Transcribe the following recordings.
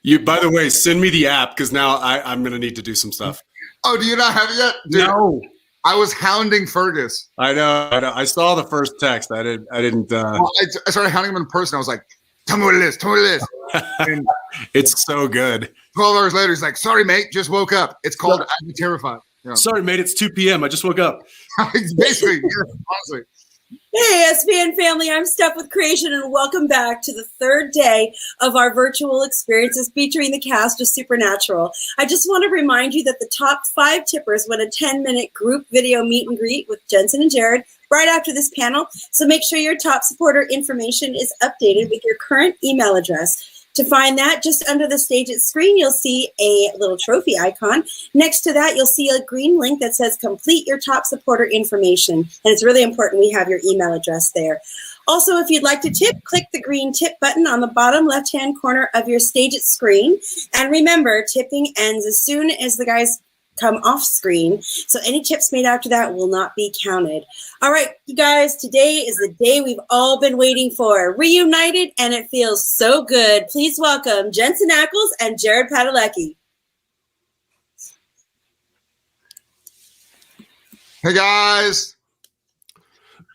You, by the way, send me the app because now I'm going to need to do some stuff. Oh, do you not have it yet? Dude, no. I was hounding Fergus. I know. I saw the first text. I didn't. Well, I started hounding him in person. I was like, tell me what it is. Tell me what it is. And it's so good. 12 hours later, he's like, sorry, mate. Just woke up. It's called I'm Terrified. Yeah. Sorry, mate. It's 2 p.m. I just woke up. Basically, yeah, honestly. Hey, SPN family, I'm Steph with Creation, and welcome back to the third day of our virtual experiences featuring the cast of Supernatural. I just want to remind you that the top 5 tippers win a 10-minute group video meet and greet with Jensen and Jared right after this panel. So make sure your top supporter information is updated with your current email address. To find that, just under the stage at screen, you'll see a little trophy icon. Next to that, you'll see a green link that says complete your top supporter information. And it's really important we have your email address there. Also, if you'd like to tip, click the green tip button on the bottom left-hand corner of your stage at screen. And remember, tipping ends as soon as the guys come off screen. So any tips made after that will not be counted. All right, you guys, today is the day we've all been waiting for. Reunited, and it feels so good. Please welcome Jensen Ackles and Jared Padalecki. Hey, guys.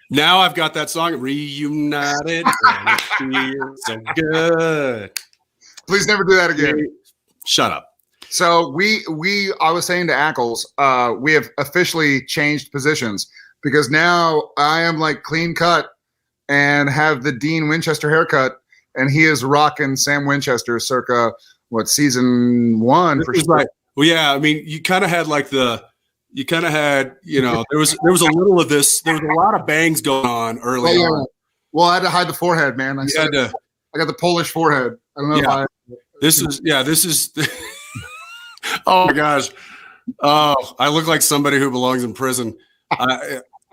Now I've got that song, Reunited, and it feels so good. Please never do that again. Shut up. So I was saying to Ackles, we have officially changed positions because now I am like clean cut and have the Dean Winchester haircut, and he is rocking Sam Winchester circa season 1 for sure. Right. Well, yeah, I mean, you kind of had there was a little of this. There was a lot of bangs going on early on. Well, I had to hide the forehead, man. I got the Polish forehead. I don't know This is. Oh my gosh! Oh, I look like somebody who belongs in prison.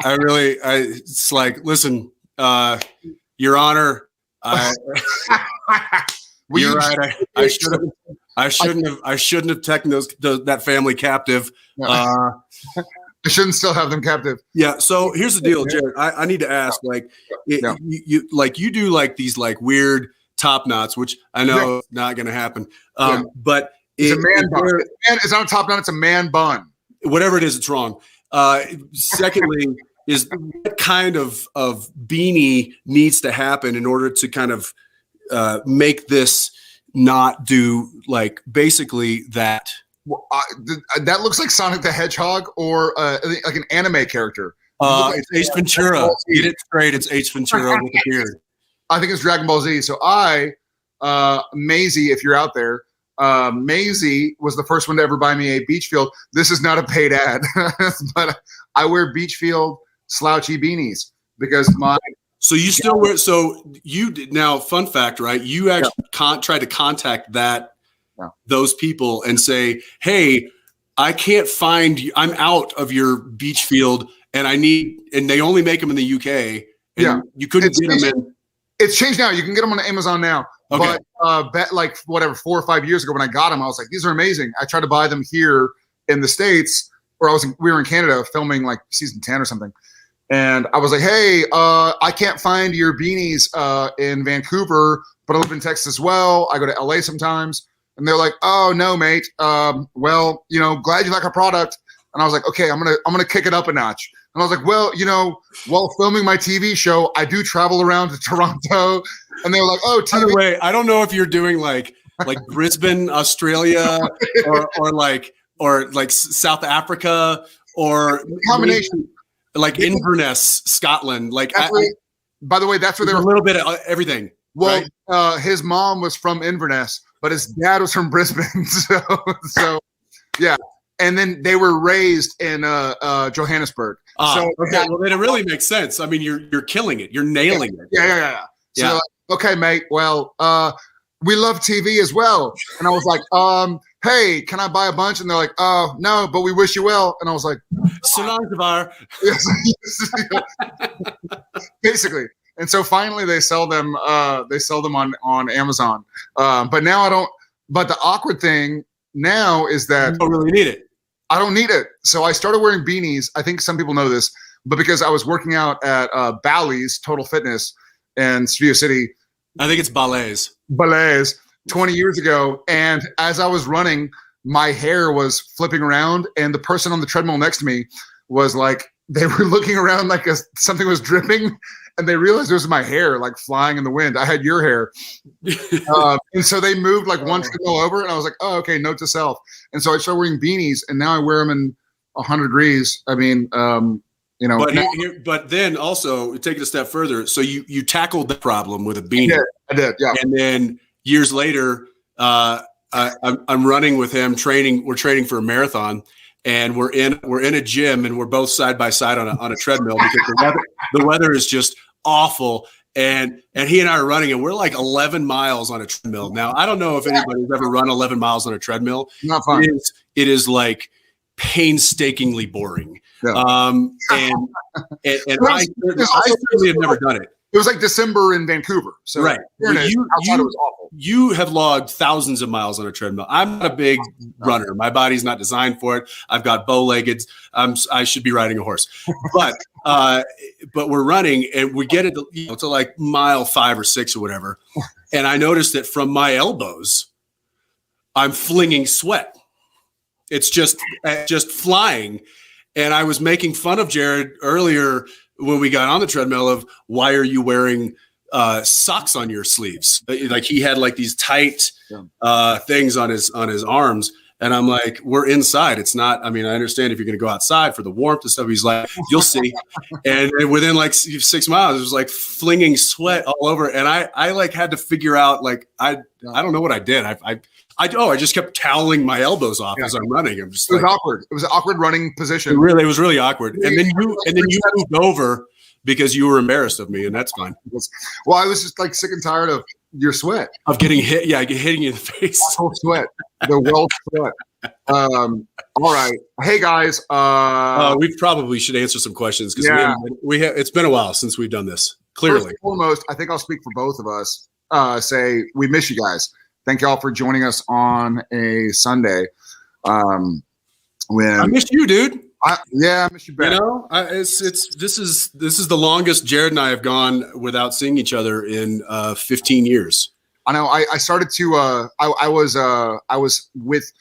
It's like, listen, Your Honor, you're right. I shouldn't have taken that family captive. I shouldn't still have them captive. Yeah. So here's the deal, Jared. I need to ask, you do like these like weird top knots, which I know is not going to happen. But it's a man bun. It's not a top knot. It's a man bun. Whatever it is, it's wrong. Secondly, is what kind of beanie needs to happen in order to kind of make this not do like basically that? Well, that looks like Sonic the Hedgehog or like an anime character. It's Ace Ventura. Get it straight. It's Ace Ventura with a beard. I think it's Dragon Ball Z. So Maisie, if you're out there, Maisie was the first one to ever buy me a Beachfield. This is not a paid ad, but I wear Beachfield slouchy beanies because So you still wear? So you did now. Fun fact, right? You actually tried to contact those people and say, "Hey, I can't find you. I'm out of your Beachfield, and and they only make them in the UK. And you couldn't get them in." It's changed now. You can get them on Amazon now. Okay. But like 4 or 5 years ago when I got them, I was like, these are amazing. I tried to buy them here in the States, or we were in Canada filming like season 10 or something. And I was like, hey, I can't find your beanies in Vancouver, but I live in Texas as well. I go to LA sometimes. And they're like, oh no, mate. Well, glad you like our product. And I was like, okay, I'm gonna kick it up a notch. And I was like, well, while filming my TV show, I do travel around to Toronto. And they were like, oh, TV. By the way, I don't know if you're doing like Brisbane, Australia, or like South Africa, or combination, like Inverness, Scotland. By the way, that's where they were. A little bit of everything. Well, right? His mom was from Inverness, but his dad was from Brisbane. So yeah. And then they were raised in Johannesburg. Okay, well then it really makes sense. I mean, you're killing it. You're nailing it. Yeah. So like, okay, mate. Well, we love TV as well. And I was like, hey, can I buy a bunch? And they're like, oh no, but we wish you well. And I was like, Sonangvar. Basically. And so finally they sell them on Amazon. But now I don't. But the awkward thing now is that you don't really need it. I don't need it. So I started wearing beanies. I think some people know this, but because I was working out at Bally's Total Fitness in Studio City, I think it's ballets. 20 years ago. And as I was running, my hair was flipping around, and the person on the treadmill next to me was like, they were looking around like something was dripping, and they realized it was my hair like flying in the wind. I had your hair. And so they moved like one treadmill over, and I was like, oh, okay, note to self. And so I started wearing beanies, and now I wear them in 100 degrees. I mean, you know. But then also take it a step further. So you tackled the problem with a beanie. I did, yeah. And then years later, I'm running with him, training. We're training for a marathon, and we're in a gym, and we're both side by side on a treadmill because the weather is just awful. And he and I are running, and we're like 11 miles on a treadmill. Now, I don't know if anybody's ever run 11 miles on a treadmill. Not fun. It is like painstakingly boring. Yeah. And I certainly have never done it. It was like December in Vancouver. So right. Outside it was awful. You have logged thousands of miles on a treadmill. I'm not a big runner. My body's not designed for it. I've got bow-legged. I should be riding a horse. But we're running, and we get it to like mile 5 or 6 or whatever. And I noticed that from my elbows, I'm flinging sweat. It's just flying. And I was making fun of Jared earlier when we got on the treadmill of why are you wearing socks on your sleeves? Like he had like these tight things on his arms. And I'm like, we're inside. It's not, I mean, I understand if you're going to go outside for the warmth and stuff. He's like, you'll see. And within like 6 miles, it was like flinging sweat all over. And I like had to figure out, like, I don't know what I did. I just kept toweling my elbows off as I'm running. I'm just it was awkward. It was an awkward running position. It was really awkward. And then you moved over because you were embarrassed of me, and that's fine. Well, I was just like sick and tired of your sweat. Of getting hit. Yeah, hitting you in the face. The whole sweat. The well sweat. All right. Hey guys. We probably should answer some questions because we have it's been a while since we've done this. Clearly. First and foremost, I think I'll speak for both of us. Say we miss you guys. Thank you all for joining us on a Sunday. When I miss you, dude. I miss you back. You know, this is the longest Jared and I have gone without seeing each other in 15 years. I know. I started to. I was with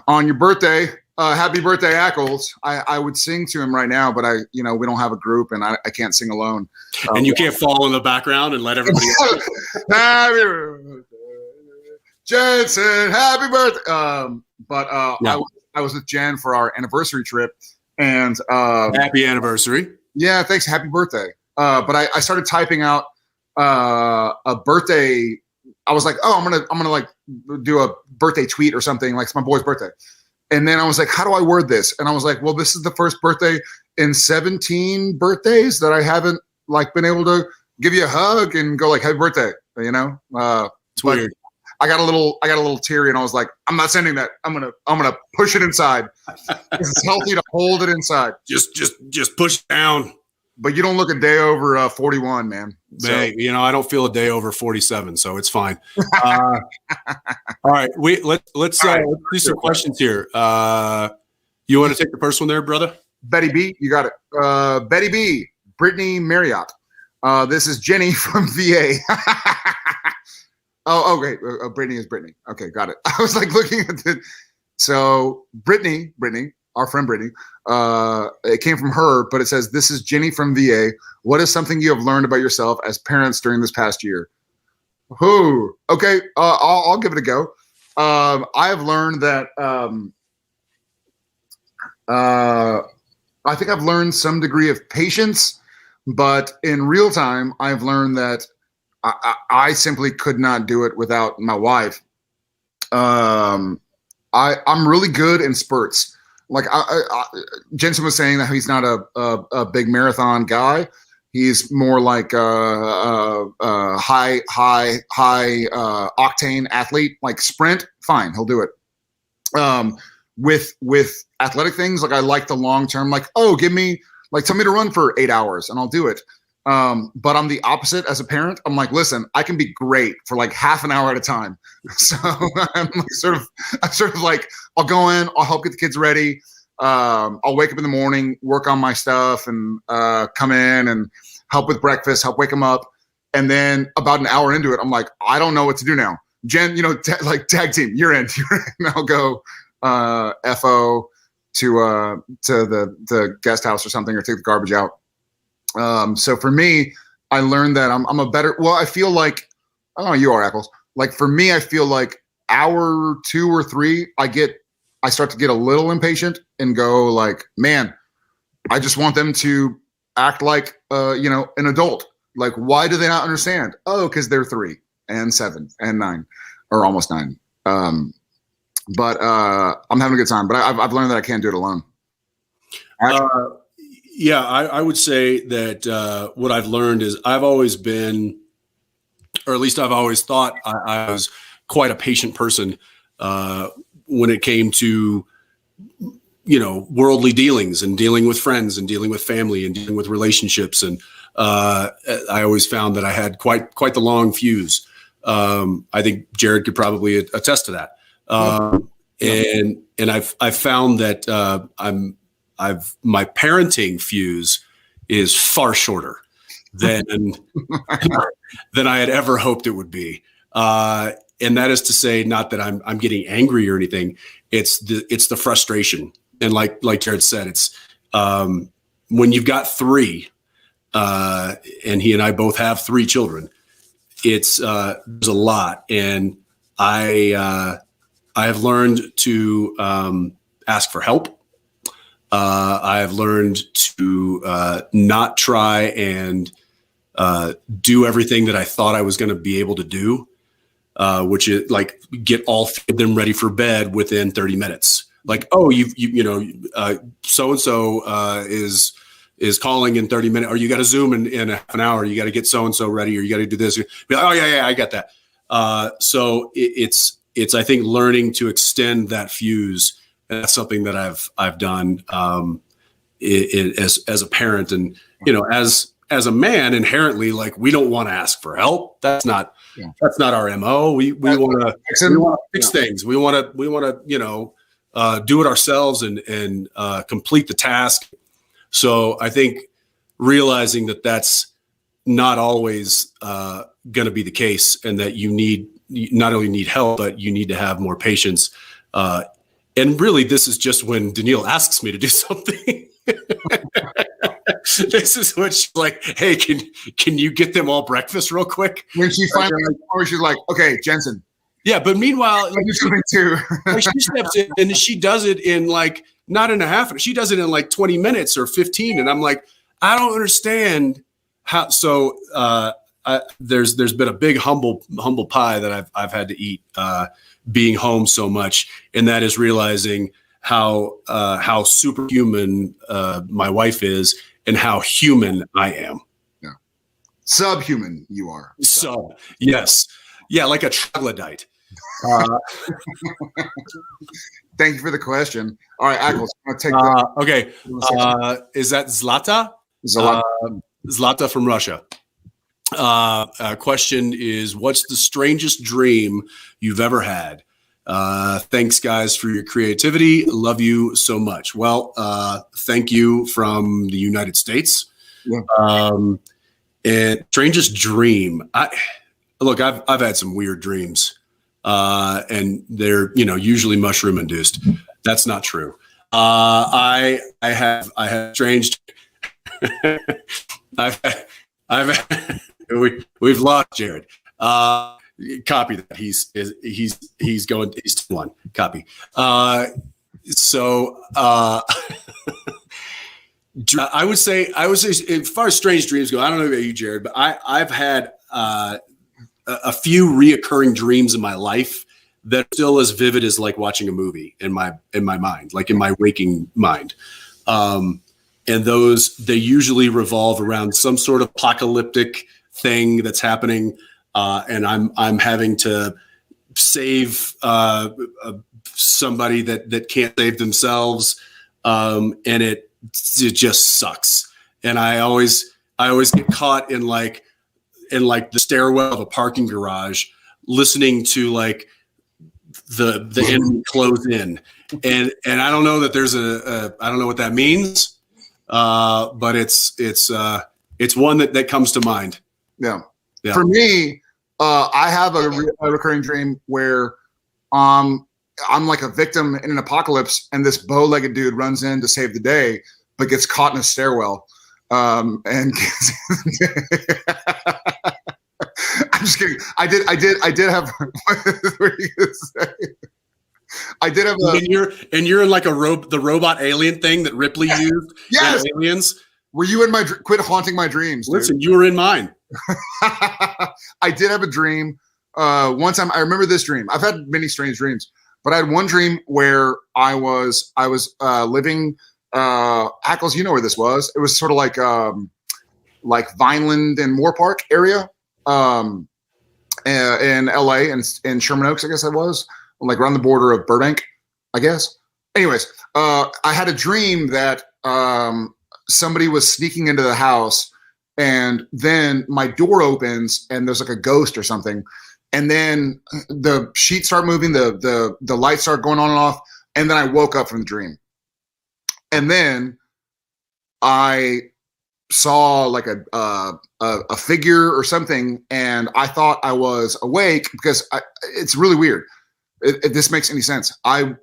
on your birthday. Happy birthday, Ackles. I would sing to him right now, but we don't have a group, and I can't sing alone. And you can't fall in the background and let everybody else. Happy birthday, Jensen. Happy birthday. I was with Jen for our anniversary trip, and happy anniversary. Yeah, thanks. Happy birthday. But I started typing out a birthday. I was like, oh, I'm gonna like do a birthday tweet or something, like it's my boy's birthday. And then I was like, how do I word this? And I was like, well, this is the first birthday in 17 birthdays that I haven't like been able to give you a hug and go like, happy birthday. It's weird. I got a little teary, and I was like, I'm not sending that. I'm gonna push it inside. It's healthy to hold it inside. Just push it down. But you don't look a day over 41, man. So. Hey, I don't feel a day over 47, so it's fine. All right, let's do some questions here. You want to take the first one there, brother? Betty B, you got it. Betty B, Brittany Marriott. This is Jenny from VA. Oh, okay. Brittany is Brittany. Okay, got it. I was like looking at it. So Brittany, our friend Brittany, it came from her, but it says, this is Jenny from VA. What is something you have learned about yourself as parents during this past year? Okay. I'll give it a go. I have learned that I think I've learned some degree of patience, but in real time, I've learned that I simply could not do it without my wife. I'm really good in spurts. Like Jensen was saying that he's not a big marathon guy. He's more like a high octane athlete. Like sprint, fine, he'll do it. With athletic things, like I like the long term. Like, tell me to run for 8 hours, and I'll do it. But I'm the opposite as a parent. I'm like, listen, I can be great for like half an hour at a time. So I'm sort of like, I'll go in, I'll help get the kids ready. I'll wake up in the morning, work on my stuff, and come in and help with breakfast, help wake them up. And then about an hour into it, I'm like, I don't know what to do now. Jen, like tag team, you're in. And I'll go FO to the guest house or something, or take the garbage out. So for me, I learned that I'm a better. Well, I feel like, I don't know, you are, Ackles. Like for me, I feel like hour 2 or 3, I start to get a little impatient and go like, man, I just want them to act like an adult. Like, why do they not understand? Oh, because they're 3 and 7 and 9, or almost 9. But I'm having a good time. But I've learned that I can't do it alone. Yeah, I would say that what I've learned is I've always been, or at least I've always thought I was quite a patient person when it came to, worldly dealings and dealing with friends and dealing with family and dealing with relationships. And I always found that I had quite the long fuse. I think Jared could probably attest to that. And I've found that my parenting fuse is far shorter than I had ever hoped it would be. And that is to say, not that I'm getting angry or anything. It's the frustration. And like Jared said, it's when you've got 3, and he and I both have 3 children. It's there's a lot, and I have learned to ask for help. I have learned to not try and do everything that I thought I was going to be able to do, which is like get all 3 of them ready for bed within 30 minutes. Like, oh, so-and-so is calling in 30 minutes, or you got to Zoom in half an hour. You got to get so-and-so ready, or you got to do this. Be like, oh yeah, I got that. So it's I think learning to extend that fuse. And that's something that I've done as a parent, and as a man, inherently, like, we don't want to ask for help. That's not our MO. We want to fix things. We want to do it ourselves and complete the task. So I think realizing that that's not always going to be the case, and that you not only need help, but you need to have more patience. And really, this is just when Danielle asks me to do something. This is when she's like, "Hey, can you get them all breakfast real quick?" When she finally, or she's like, "Okay, Jensen." Yeah, but meanwhile, I do something too. she steps in and she does it in like not in a half. She does it in like 20 minutes or 15, and I'm like, I don't understand how. So there's been a big humble pie that I've had to eat being home so much, and that is realizing how superhuman my wife is and how human I am. Yeah, subhuman you are. Sub, yes, yeah, like a troglodyte. Thank you for the question. All right, Ackles, I'm gonna take okay. Is that Zlata? Zlata from Russia. Question is, what's the strangest dream you've ever had? Thanks, guys, for your creativity. Love you so much. Well, thank you from the United States. Yeah. And strangest dream. I've had some weird dreams, and they're usually mushroom induced. That's not true. I have strange. We've lost Jared. Copy that. He's going. He's 1. Copy. So I would say as far as strange dreams go, I don't know about you, Jared, but I've had a few reoccurring dreams in my life that are still as vivid as like watching a movie in my mind, like in my waking mind. And they usually revolve around some sort of apocalyptic thing that's happening. And I'm having to save somebody that can't save themselves. And it just sucks. And I always get caught in like the stairwell of a parking garage, listening to like the enemy close in. And I don't know that there's I don't know what that means. But it's one that comes to mind. Yeah. For me, I have a recurring dream where I'm like a victim in an apocalypse, and this bow-legged dude runs in to save the day, but gets caught in a stairwell. And I'm just kidding. I did have. What were you gonna say? I did have. And you're in like the robot alien thing that Ripley used. Yes. Aliens. Were you in my? Quit haunting my dreams. Dude. Listen, you were in mine. I did have a dream. One time, I remember this dream. I've had many strange dreams, but I had one dream where I was living. Ackles, you know where this was? It was sort of like Vineland and Moore Park area, in LA and in Sherman Oaks, I guess I was, like around the border of Burbank, I guess. Anyways, I had a dream that somebody was sneaking into the house, and then my door opens and there's like a ghost or something, and then the sheets start moving, the lights start going on and off, and then I woke up from the dream. And then I saw like a figure or something, and I thought I was awake because it's really weird. If this makes any sense, I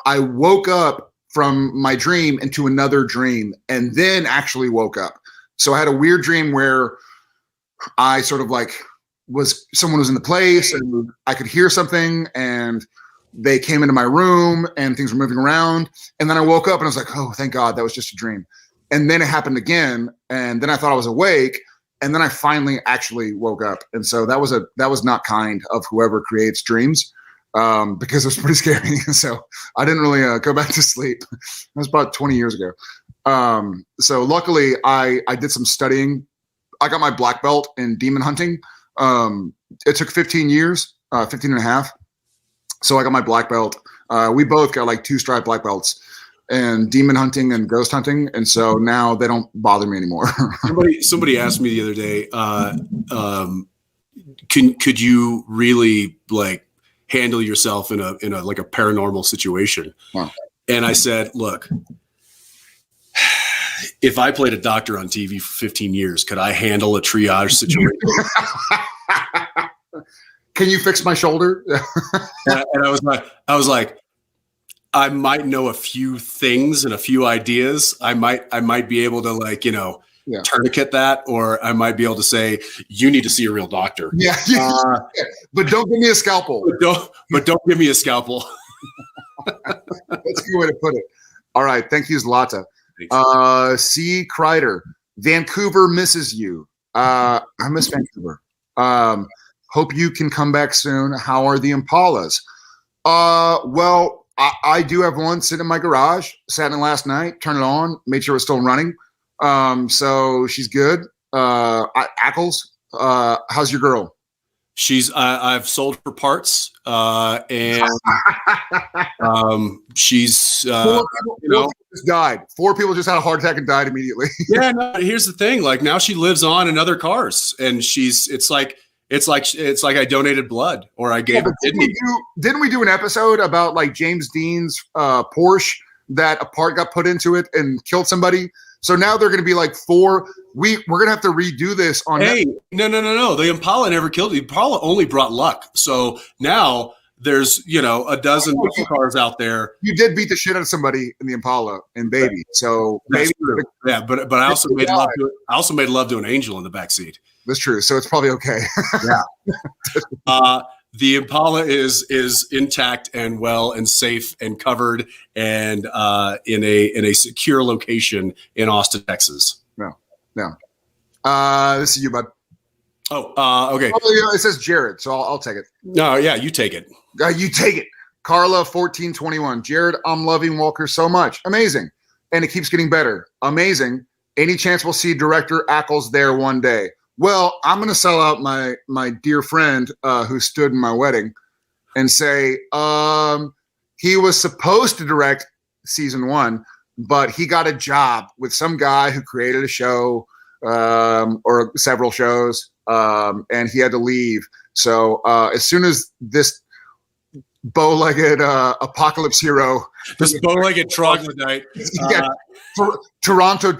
woke up from my dream into another dream, and then actually woke up. So I had a weird dream where I sort of like someone was in the place, and I could hear something, and they came into my room and things were moving around. And then I woke up and I was like, oh, thank God, that was just a dream. And then it happened again. And then I thought I was awake. And then I finally actually woke up. And so that was not kind of whoever creates dreams, because it was pretty scary. So I didn't really go back to sleep. That was about 20 years ago. So luckily I did some studying. I got my black belt in demon hunting. It took 15 years, 15 and a half. So I got my black belt. We both got like 2-stripe black belts in demon hunting and ghost hunting. And so now they don't bother me anymore. Somebody asked me the other day, could you really like handle yourself in a like a paranormal situation? Wow. And I said, look, if I played a doctor on TV for 15 years, could I handle a triage situation? Can you fix my shoulder? and I was like, I might know a few things and a few ideas. I might be able to like, tourniquet that, or I might be able to say, you need to see a real doctor. Yeah. But don't give me a scalpel. But don't give me a scalpel. That's a good way to put it. All right. Thank you, Zlata. C. Kreider, Vancouver misses you. I miss Vancouver. Hope you can come back soon. How are the Impalas? Well, I do have one sitting in my garage. Sat in last night, turned it on, made sure it was still running. So she's good. Ackles, how's your girl? She's I've sold her parts, and she's four people just died. 4 people just had a heart attack and died immediately. Yeah, no, here's the thing. Like now she lives on in other cars, and it's like I donated blood or I gave a kidney. Didn't we do an episode about like James Dean's Porsche that a part got put into it and killed somebody? So now they're going to be like 4. We're going to have to redo this on. Hey, no. The Impala never killed. The Impala only brought luck. So now there's a dozen cars out there. You did beat the shit out of somebody in the Impala and baby. So that's maybe true. Yeah, but I also made love to it. I also made love to an angel in the backseat. That's true. So it's probably okay. Yeah. The Impala is intact and well and safe and covered and in a secure location in Austin, Texas. No. This is you, bud. Oh, okay. Oh, it says Jared, so I'll take it. No, yeah, you take it. You take it. Carla 1421. Jared, I'm loving Walker so much. Amazing. And it keeps getting better. Amazing. Any chance we'll see director Ackles there one day? Well, I'm going to sell out my dear friend who stood in my wedding and say he was supposed to direct season 1, but he got a job with some guy who created a show or several shows, and he had to leave. So as soon as this bow-legged apocalypse hero, this bow-legged troglodyte, Toronto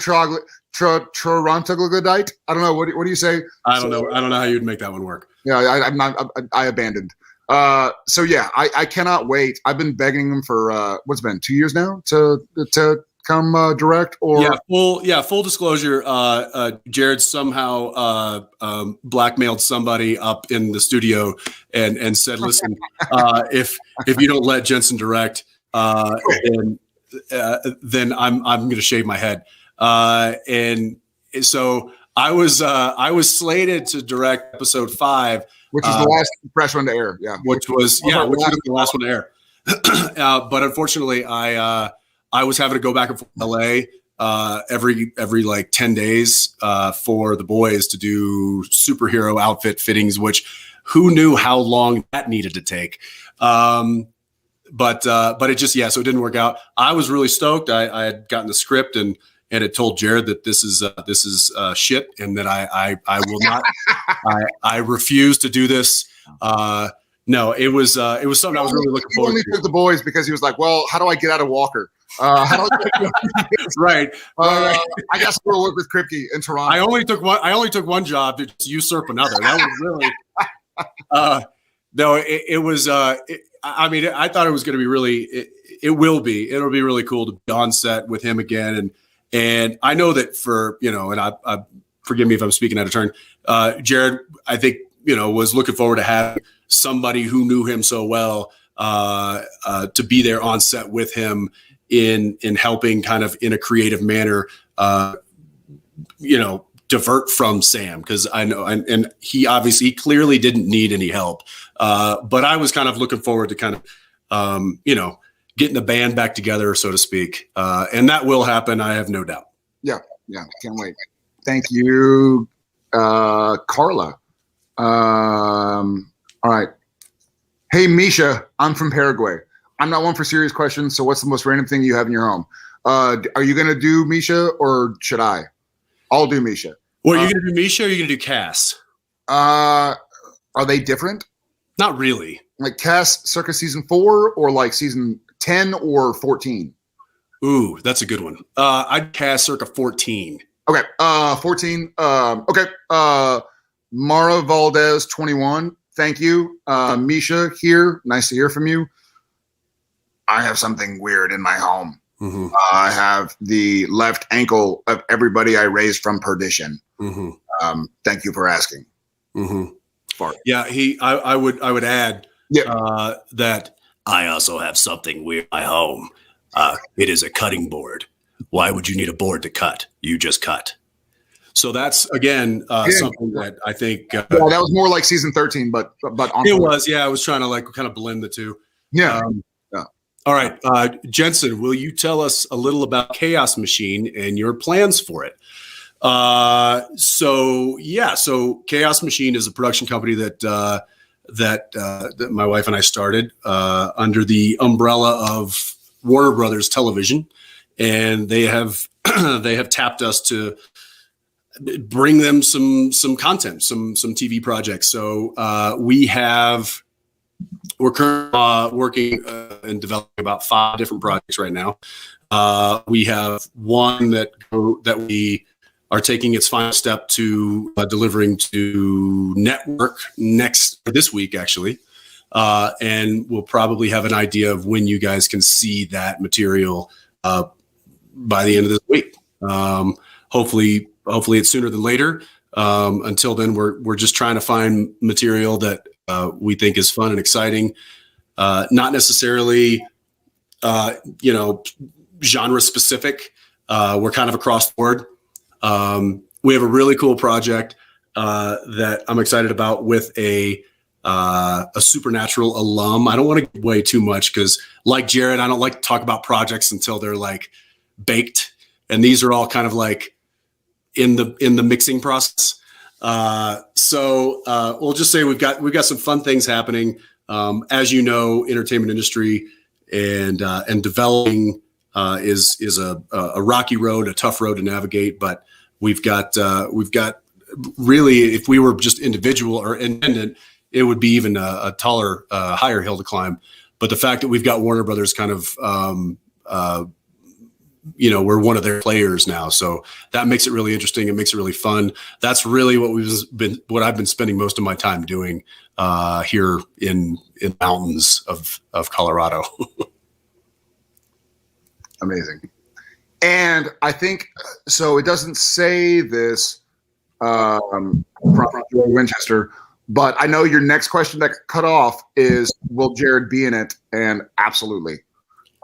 troglodyte. I don't know. What do you say? I don't know. I don't know how you'd make that one work. Yeah, I abandoned. So yeah, I cannot wait. I've been begging them for what's been 2 years now to come direct. Or full disclosure. Jared somehow blackmailed somebody up in the studio and said, "Listen, if you don't let Jensen direct, then I'm going to shave my head." And so I was slated to direct episode 5. Which was the last fresh one to air, which was the last one to air. But unfortunately, I was having to go back and forth to LA every like 10 days for the boys to do superhero outfit fittings. Which who knew how long that needed to take? But it just so it didn't work out. I was really stoked. I had gotten the script and had told Jared that this is shit and that I will not. I refuse to do this. No, it was something I was really looking forward to. He only took the boys because he was like, well, how do I get out of Walker? Right. I guess we'll work with Kripke in Toronto. I only took one job to just usurp another. That was really no. It was. I mean, I thought it was going to be really. It'll be really cool to be on set with him again, and I know that for and I forgive me if I'm speaking out of turn. Jared, I think was looking forward to having somebody who knew him so well to be there on set with him in helping kind of in a creative manner, divert from Sam, because I know and he clearly didn't need any help, but I was kind of looking forward to kind of getting the band back together, so to speak, and that will happen. I have no doubt. Yeah, can't wait. Thank you, Carla. All right. Hey, Misha, I'm from Paraguay. I'm not one for serious questions, so what's the most random thing you have in your home? Are you going to do Misha or should I? I'll do Misha. Well, are you going to do Misha or are you going to do Cass? Are they different? Not really. Like Cass circa season 4 or like season 10 or 14? Ooh, that's a good one. I'd Cass circa 14. Okay. 14. Okay. Mara Valdez, 21. Thank you. Misha here. Nice to hear from you. I have something weird in my home. Mm-hmm. I have the left ankle of everybody I raised from perdition. Mm-hmm. Thank you for asking. Mm-hmm. Yeah, I would add that I also have something weird in my home. It is a cutting board. Why would you need a board to cut? You just cut. So that's again something that I think. That was more like season 13, but on it was. Yeah, I was trying to like kind of blend the two. Yeah. All right, Jensen, will you tell us a little about Chaos Machine and your plans for it? So Chaos Machine is a production company that my wife and I started under the umbrella of Warner Brothers Television, and they have tapped us to bring them some content, some TV projects. So we're currently working and developing about 5 different projects right now. We have one that we are taking its final step to delivering to network this week, actually. And we'll probably have an idea of when you guys can see that material by the end of this week. Hopefully it's sooner than later. Until then, we're just trying to find material that we think is fun and exciting, not necessarily, genre specific. We're kind of across the board. We have a really cool project that I'm excited about with a Supernatural alum. I don't want to give away too much because, like Jared, I don't like to talk about projects until they're like baked, and these are all kind of like in the mixing process. So we'll just say we've got some fun things happening. As you know, entertainment industry and developing is a rocky road, a tough road to navigate. But we've got really, if we were just individual or independent, it would be even a taller, higher hill to climb. But the fact that we've got Warner Brothers kind of we're one of their players now. So that makes it really interesting. It makes it really fun. That's really what I've been spending most of my time doing here in mountains of Colorado. Amazing. And I think, so it doesn't say this from Winchester, but I know your next question that cut off is, will Jared be in it? And absolutely.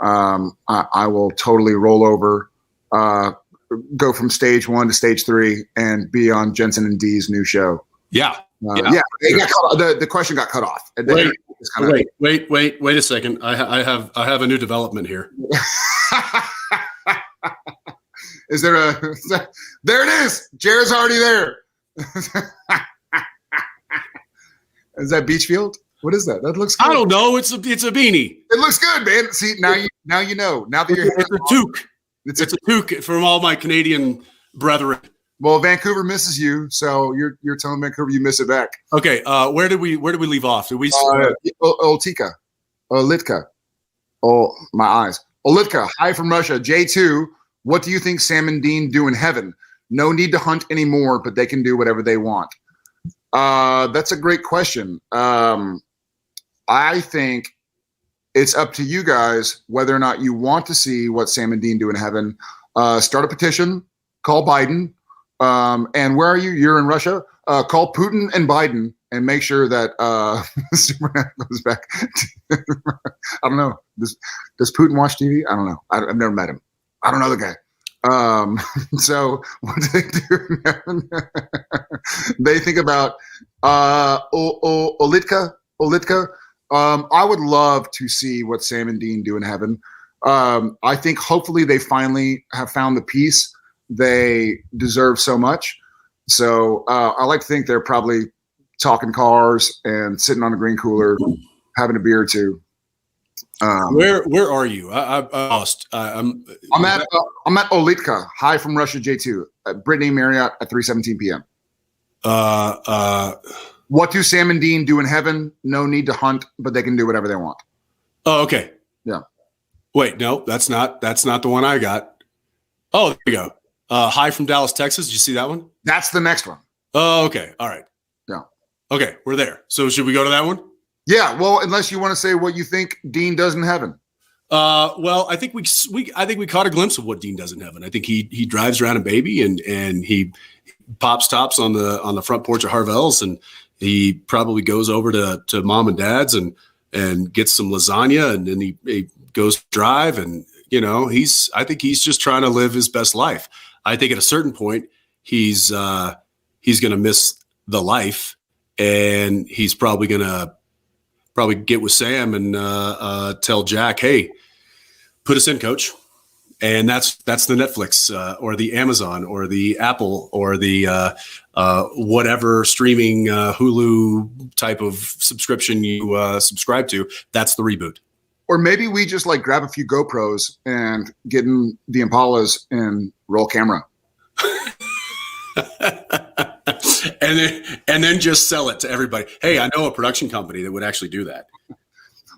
I will totally roll over, go from stage 1 to stage 3 and be on Jensen and D's new show. Yeah. The question got cut off. Wait a second. I have a new development here. Is there there it is. Jared's already there. Is that Beachfield? What is that? That looks good. I don't know. It's a beanie. It looks good, man. See, now you know. Now that you're it's a toque. It's a toque from all my Canadian brethren. Well, Vancouver misses you, so you're telling Vancouver you miss it back. Okay, where did we leave off? Did we Olitka. Oh, my eyes. Olitka, hi from Russia. J2, what do you think Sam and Dean do in heaven? No need to hunt anymore, but they can do whatever they want. That's a great question. I think it's up to you guys whether or not you want to see what Sam and Dean do in heaven. Start a petition, call Biden. And where are you? You're in Russia. Call Putin and Biden and make sure that Superman goes back. I don't know. Does Putin watch TV? I don't know. I've never met him. I don't know the guy. So what do they do? They think about Olitka. I would love to see what Sam and Dean do in heaven. I think hopefully they finally have found the peace they deserve so much. So I like to think they're probably talking cars and sitting on a green cooler, having a beer or two. Where are you? I'm lost. I'm at Olitka. Hi from Russia, J2. Brittany Marriott at 3:17 p.m. What do Sam and Dean do in heaven? No need to hunt, but they can do whatever they want. Oh, okay. Yeah. Wait, no, that's not the one I got. Oh, there you go. Hi from Dallas, Texas. Did you see that one? That's the next one. Oh, okay. All right. Yeah. Okay, we're there. So should we go to that one? Yeah. Well, unless you want to say what you think Dean does in heaven. Well, I think we caught a glimpse of what Dean does in heaven. I think he drives around a baby and he pops tops on the front porch of Harvell's, and he probably goes over to mom and dad's and gets some lasagna, and then he goes to drive, and I think he's just trying to live his best life. I think at a certain point he's going to miss the life, and he's probably going to get with Sam and tell Jack, hey, put us in, coach. And that's the Netflix or the Amazon or the Apple or the whatever streaming Hulu type of subscription you subscribe to. That's the reboot. Or maybe we just grab a few GoPros and get in the Impalas and roll camera. and then just sell it to everybody. Hey, I know a production company that would actually do that.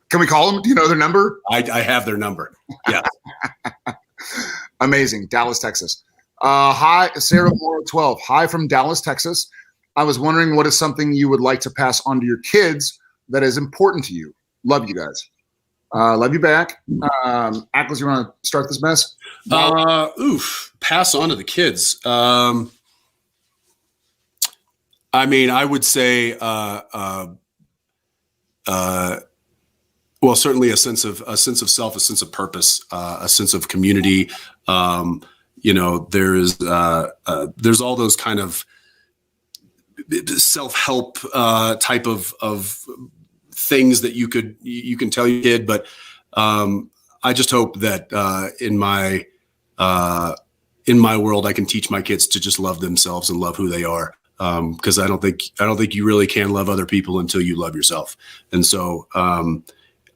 Can we call them? Do you know their number? I have their number. Yeah. Amazing. Dallas, Texas. Hi, Sarah Moore 12. Hi from Dallas, Texas. I was wondering what is something you would like to pass on to your kids that is important to you. Love you guys. Love you back. Ackles, you want to start this mess? Pass on to the kids. I mean, I would say, well, certainly a sense of self, a sense of purpose, a sense of community. There's all those kind of self-help type of things that you can tell your kid, but I just hope that in my world I can teach my kids to just love themselves and love who they are, because I don't think you really can love other people until you love yourself. And so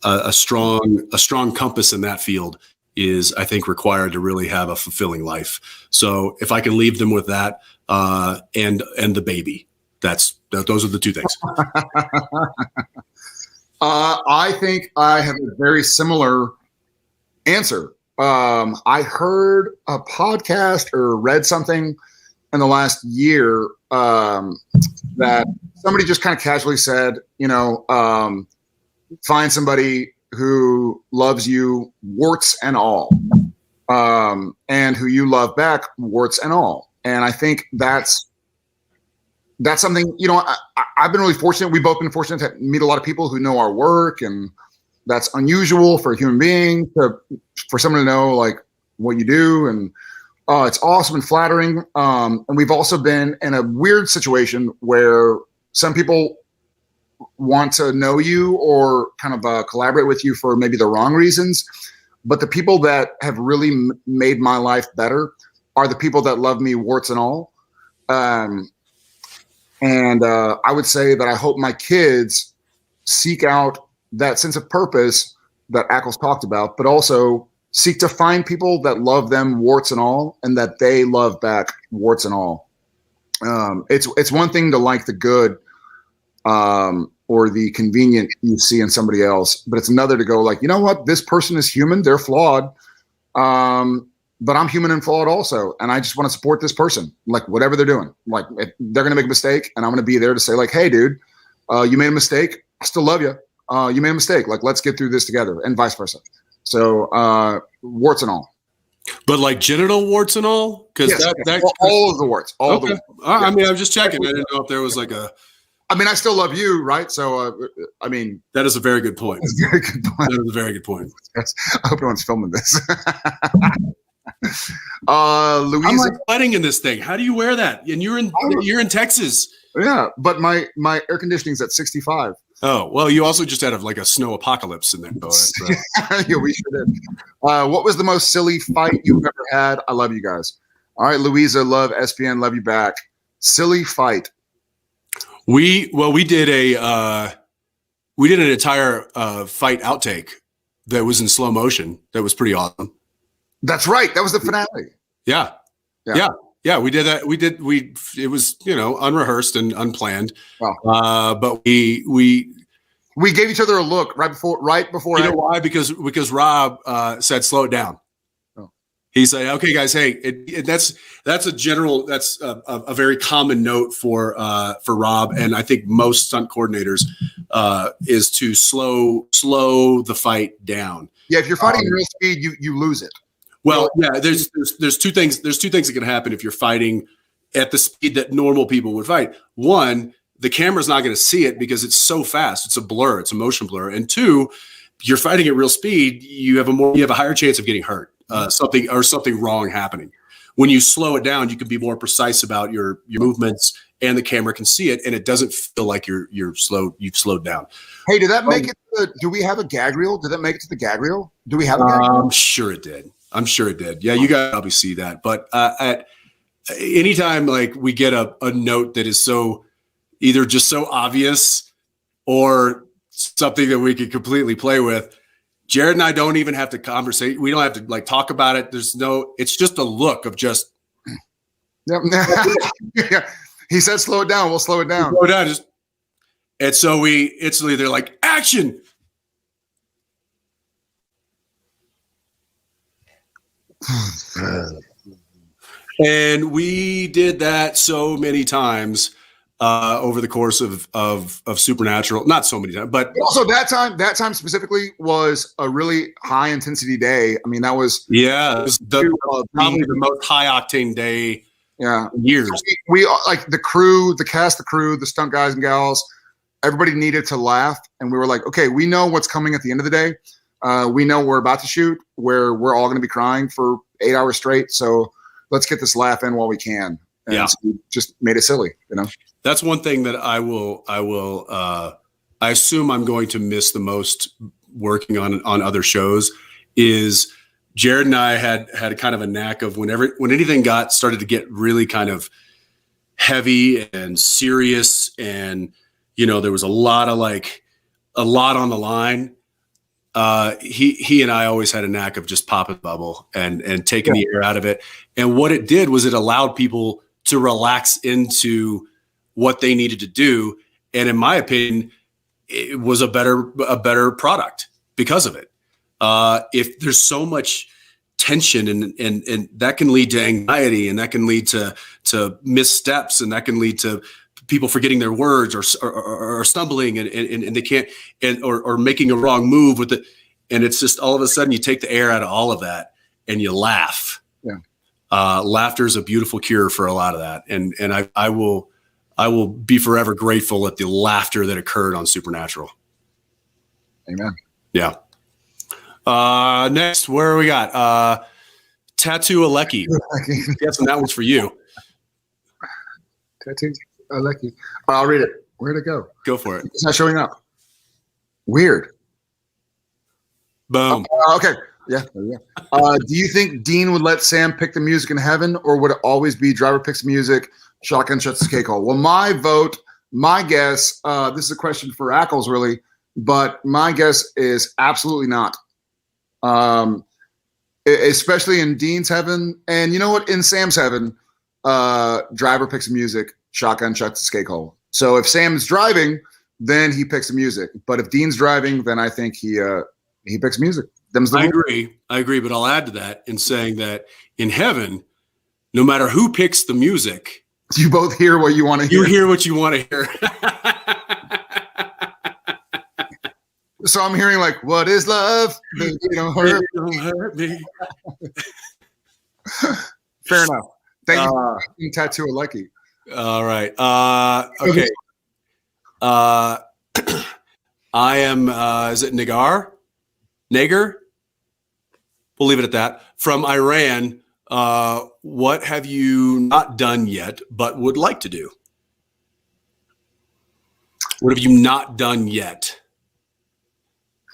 a strong compass in that field is, I think, required to really have a fulfilling life. So if I can leave them with that and the baby, those are the two things. I think I have a very similar answer. I heard a podcast or read something in the last year that somebody just kind of casually said, find somebody who loves you, warts and all, and who you love back, warts and all. And I think that's something, I've been really fortunate. We've both been fortunate to meet a lot of people who know our work, and that's unusual for a human being for someone to know like what you do. And it's awesome and flattering. And we've also been in a weird situation where some people want to know you or kind of collaborate with you for maybe the wrong reasons. But the people that have really made my life better are the people that love me, warts and all. And I would say that I hope my kids seek out that sense of purpose that Ackles talked about, but also seek to find people that love them, warts and all, and that they love back, warts and all. It's one thing to like the good or the convenient you see in somebody else, but it's another to go like, you know what, this person is human, they're flawed, but I'm human and flawed also, and I just want to support this person, like whatever they're doing. Like if they're going to make a mistake, and I'm going to be there to say like, hey, dude, you made a mistake. I still love you. You made a mistake. Like, let's get through this together, and vice versa. So warts and all. But like genital warts and all? Because yes, all of the warts. All of the warts. I mean, I was just checking. I didn't know if there was like a... I mean, I still love you, right? So, I mean... That is a very good point. That's a very good point. That is a very good point. I hope no one's filming this. Louisa, I'm like sweating in this thing. How do you wear that? And you're in Texas. Yeah, but my air conditioning's at 65. Oh, well, you also just had a snow apocalypse in there. Yeah, we sure did. What was the most silly fight you've ever had? I love you guys. All right, Louisa, love SPN, love you back. Silly fight. We did an entire fight outtake that was in slow motion. That was pretty awesome. That's right. That was the finale. Yeah. We did that. It was, unrehearsed and unplanned. Wow. But we gave each other a look right before. You know why? Because Rob said, slow it down. Oh. He said, okay, guys, hey, that's a very common note for Rob. And I think most stunt coordinators is to slow the fight down. Yeah. If you're fighting at real speed, you lose it. Well, yeah, there's two things. There's two things that can happen if you're fighting at the speed that normal people would fight. One, the camera's not going to see it because it's so fast. It's a blur. It's a motion blur. And two, you're fighting at real speed. You have a higher chance of getting hurt. Something wrong happening. When you slow it down, you can be more precise about your movements, and the camera can see it, and it doesn't feel like you've slowed down. Hey, did that make it? Do we have a gag reel? Did that make it to the gag reel? Do we have a gag reel? I'm sure it did. Yeah, you guys probably see that. But at anytime like we get a note that is either just so obvious or something that we could completely play with, Jared and I don't even have to conversate. We don't have to talk about it. It's just a look of just. Yep. Yeah. He said, slow it down. We'll slow it down. Slow it down. And so they're like, action. And we did that so many times over the course of Supernatural. Not so many times, but also that time specifically was a really high intensity day. I mean, that was probably the most high octane day. Yeah, years. So we like the crew, the cast, the crew, the stunt guys and gals. Everybody needed to laugh, and we were like, okay, we know what's coming at the end of the day. We know we're about to shoot, where we're all going to be crying for 8 hours straight. So let's get this laugh in while we can. And so we just made it silly, That's one thing that I assume I'm going to miss the most working on other shows is Jared and I had kind of a knack of when anything started to get really kind of heavy and serious, and there was a lot on the line. He and I always had a knack of just popping the bubble and taking the air out of it. And what it did was it allowed people to relax into what they needed to do. And in my opinion, it was a better product because of it. If there's so much tension, and that can lead to anxiety, and that can lead to missteps, and that can lead to people forgetting their words or stumbling and they can't, or making a wrong move with it. And it's just all of a sudden you take the air out of all of that and you laugh. Yeah. Laughter is a beautiful cure for a lot of that. And I will be forever grateful at the laughter that occurred on Supernatural. Amen. Yeah. Next, where we got? Padalecki. Yes, and that one's for you. Padalecki. I'll read it. Where'd it go? Go for it. It's not showing up. Weird. Boom. Okay. Yeah. Do you think Dean would let Sam pick the music in heaven, or would it always be driver picks music, shotgun shuts the cake hole? Well, my vote, my guess, this is a question for Ackles really, but my guess is absolutely not. Especially in Dean's heaven, and you know what? In Sam's heaven, driver picks the music, shotgun shuts the cake hole. So if Sam's driving, then he picks the music. But if Dean's driving, then I think he picks music. I agree, but I'll add to that in saying that in heaven, no matter who picks the music, you both hear what you want to hear. You hear what you want to hear. So I'm hearing like, "What is love? Baby, don't hurt me." Fair enough. Thank you for Padalecki. All right. Okay. I am. Is it Nagar? We'll leave it at that. From Iran. What have you not done yet, but would like to do? What have you not done yet?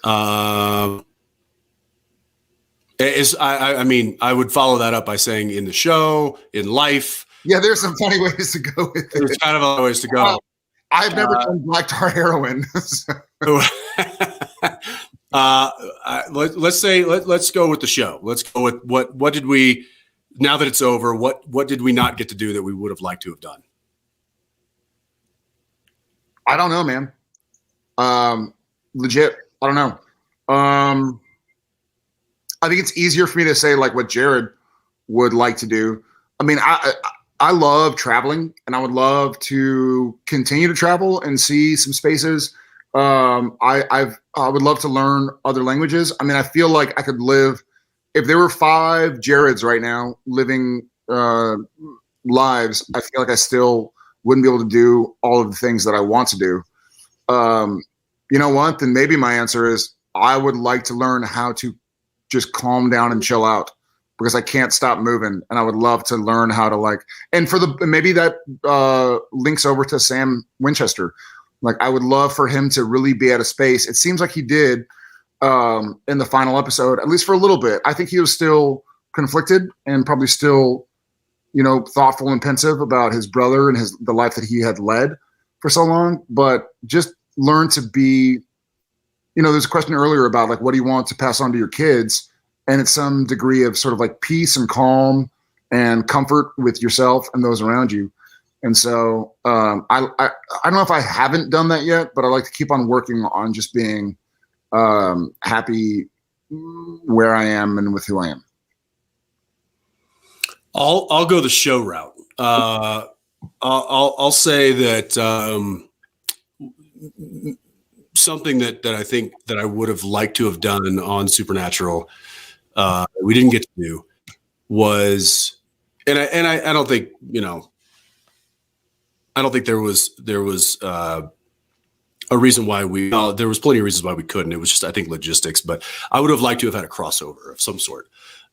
I mean, I would follow that up by saying in the show, in life. Yeah, there's some funny ways to go with it. There's kind of a lot of ways to go. I've never done black tar heroin. Let's go with the show. Let's go with what did we, now that it's over, what did we not get to do that we would have liked to have done? I don't know, man. Legit. I don't know. I think it's easier for me to say like what Jared would like to do. I mean, I love traveling, and I would love to continue to travel and see some spaces. I would love to learn other languages. I mean, I feel like I could live, if there were 5 Jareds right now living lives, I feel like I still wouldn't be able to do all of the things that I want to do. You know what? Then maybe my answer is I would like to learn how to just calm down and chill out, because I can't stop moving, and I would love to learn how to maybe that links over to Sam Winchester. Like, I would love for him to really be at a space. It seems like he did in the final episode, at least for a little bit. I think he was still conflicted and probably still, thoughtful and pensive about his brother and the life that he had led for so long. But just learn to be, there's a question earlier about like, what do you want to pass on to your kids? And it's some degree of sort of like peace and calm and comfort with yourself and those around you. And so I don't know if I haven't done that yet, but I like to keep on working on just being happy where I am and with who I am. I'll go the show route. I'll say that something that I think that I would have liked to have done on Supernatural, we didn't get to do, was, and I don't think, I don't think there was a reason why there was plenty of reasons why we couldn't. It was just, I think, logistics, but I would have liked to have had a crossover of some sort.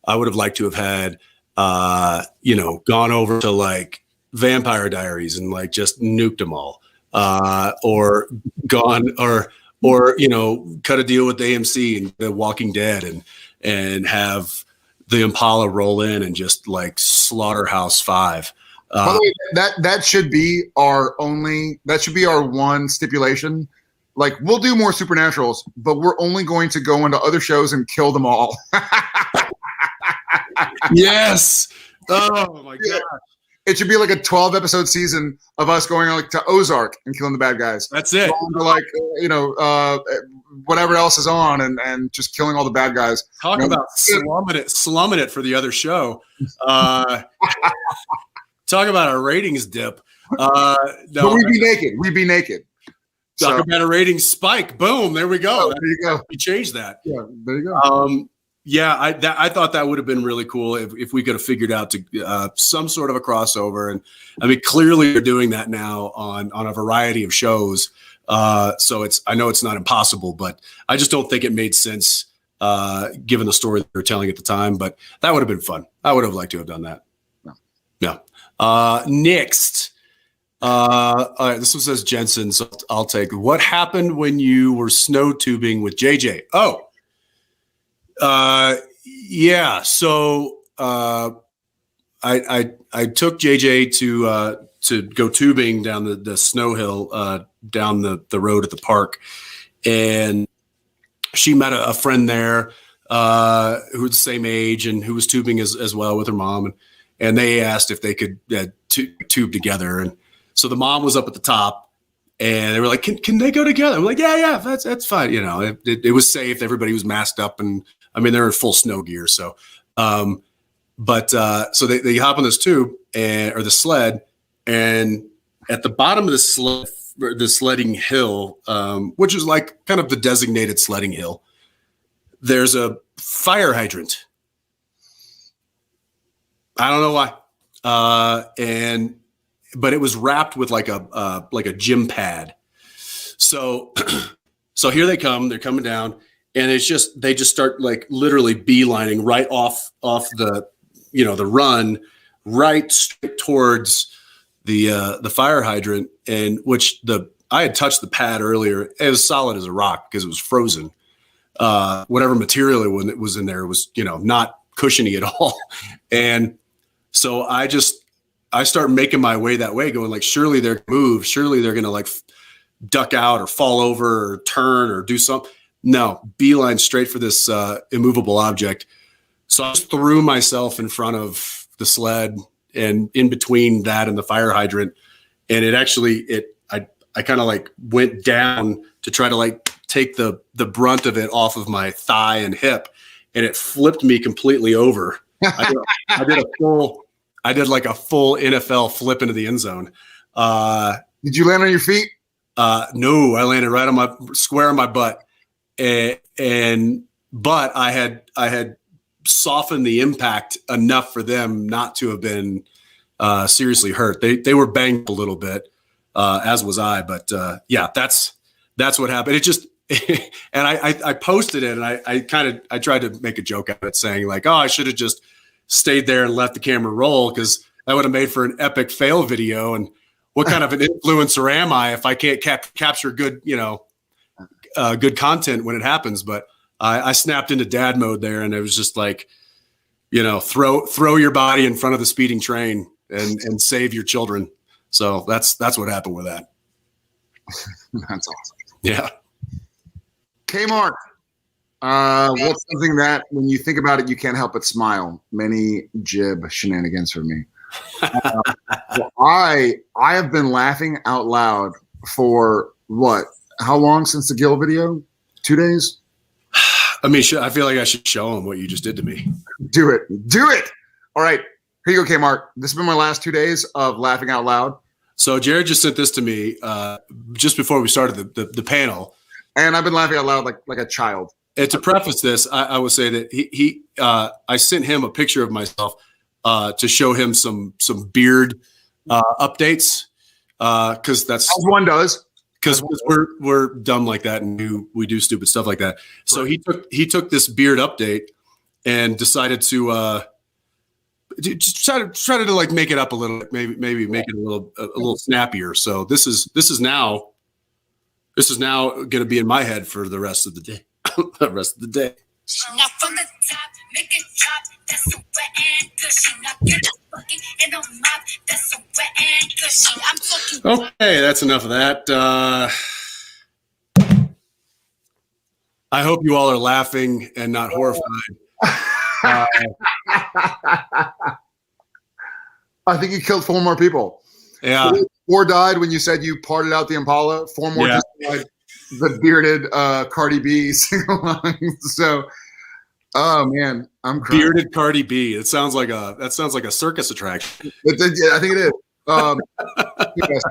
I would have liked to have had, gone over to like Vampire Diaries and like just nuked them all, or gone or cut a deal with AMC and The Walking Dead and have the Impala roll in and just like Slaughterhouse 5. By the way, that should be our one stipulation. Like, we'll do more Supernaturals, but we're only going to go into other shows and kill them all. Yes. Oh my God. It should be like a 12 episode season of us going like to Ozark and killing the bad guys. That's it. Going to like whatever else is on and just killing all the bad guys. Talk about slumming it for the other show. Talk about a ratings dip. No, but we'd be naked. We'd be naked. Talk about a ratings spike. Boom. There we go. There you go. We changed that. Yeah. There you go. Yeah, I thought that would have been really cool if we could have figured out to some sort of a crossover. And I mean, clearly they're doing that now on a variety of shows. So I know it's not impossible, but I just don't think it made sense given the story they were telling at the time. But that would have been fun. I would have liked to have done that. No. Next. All right, this one says Jensen, so I'll take. What happened when you were snow tubing with JJ? Oh. Yeah. So, I took JJ to go tubing down the snow hill, down the road at the park. And she met a friend there, who was the same age and who was tubing as well with her mom. And they asked if they could tube together. And so the mom was up at the top. And they were like, can they go together? I'm like, yeah, that's fine. You know, it was safe. Everybody was masked up, and I mean, they're in full snow gear. So, so they hop on this tube or the sled, and at the bottom of the sledding hill, which is like kind of the designated sledding hill, there's a fire hydrant. I don't know why. But it was wrapped with like a gym pad. So here they come. They're coming down, and they just start like literally beelining right off the the run right straight towards the fire hydrant, and I had touched the pad earlier. It was solid as a rock because it was frozen. Whatever material it was in there was not cushiony at all, and so I start making my way that way, going like, surely they're going to move. Surely they're going to like duck out or fall over or turn or do something. No, beeline straight for this immovable object. So I just threw myself in front of the sled and in between that and the fire hydrant. And I kind of like went down to try to like take the brunt of it off of my thigh and hip. And it flipped me completely over. I did like a full NFL flip into the end zone. Did you land on your feet? No, I landed right square on my butt. But I had softened the impact enough for them not to have been seriously hurt. They were banged a little bit, as was I. But yeah, that's what happened. It just and I posted it, and I tried to make a joke out of it, saying like, oh, I should have just stayed there and let the camera roll, because that would have made for an epic fail video. And what kind of an influencer am I if I can't capture good, good content when it happens? But I snapped into dad mode there, and it was just like, throw your body in front of the speeding train and save your children. So that's what happened with that. That's awesome. Yeah. Kmart. What's something that when you think about it, you can't help but smile? Many jib shenanigans for me. I have been laughing out loud for what? How long since the Gil video? 2 days? I mean, I feel like I should show him what you just did to me. Do it. All right. Here you go, Kmart. This has been my last 2 days of laughing out loud. So Jared just sent this to me just before we started the panel. And I've been laughing out loud like a child. And to preface this, I would say that I sent him a picture of myself to show him some beard updates, because that's as one does. Because we're dumb like that, and we do stupid stuff like that. So he took this beard update and decided to just try to like make it up a little, maybe make it a little snappier. So this is now going to be in my head for the rest of the day. The rest of the day. Now from the top, make it drop. That's so wet and gushy. Now get the bucket and a mop. That's so wet and gushy. I'm talking. Okay, that's enough of that. I hope you all are laughing and not horrified. I think you killed 4 more people. Yeah. 4 died when you said you parted out the Impala. 4 more just died the bearded Cardi B sing-along. So, oh man, I'm crying. Bearded Cardi B. That sounds like a circus attraction. Yeah, I think it is. Yes,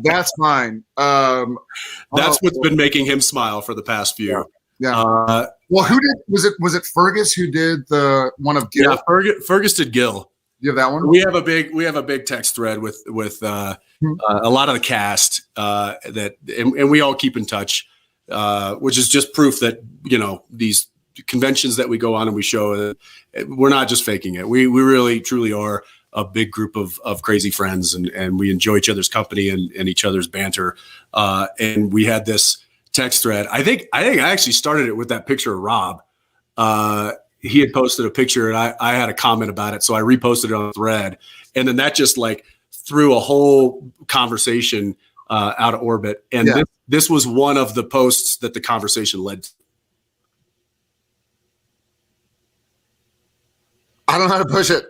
that's fine. That's what's been making him smile for the past few. Yeah. Well, who did? Was it Fergus who did the one of Gil? Yeah, Fergus did Gil. You have that one? We have a big text thread with a lot of the cast and we all keep in touch, which is just proof that these conventions that we go on and we show we're not just faking it. We really truly are a big group of crazy friends, and we enjoy each other's company and each other's banter. And we had this text thread. I think I actually started it with that picture of Rob. He had posted a picture and I had a comment about it. So I reposted it on the thread, and then that just like threw a whole conversation out of orbit. And this was one of the posts that the conversation led to. I don't know how to push it.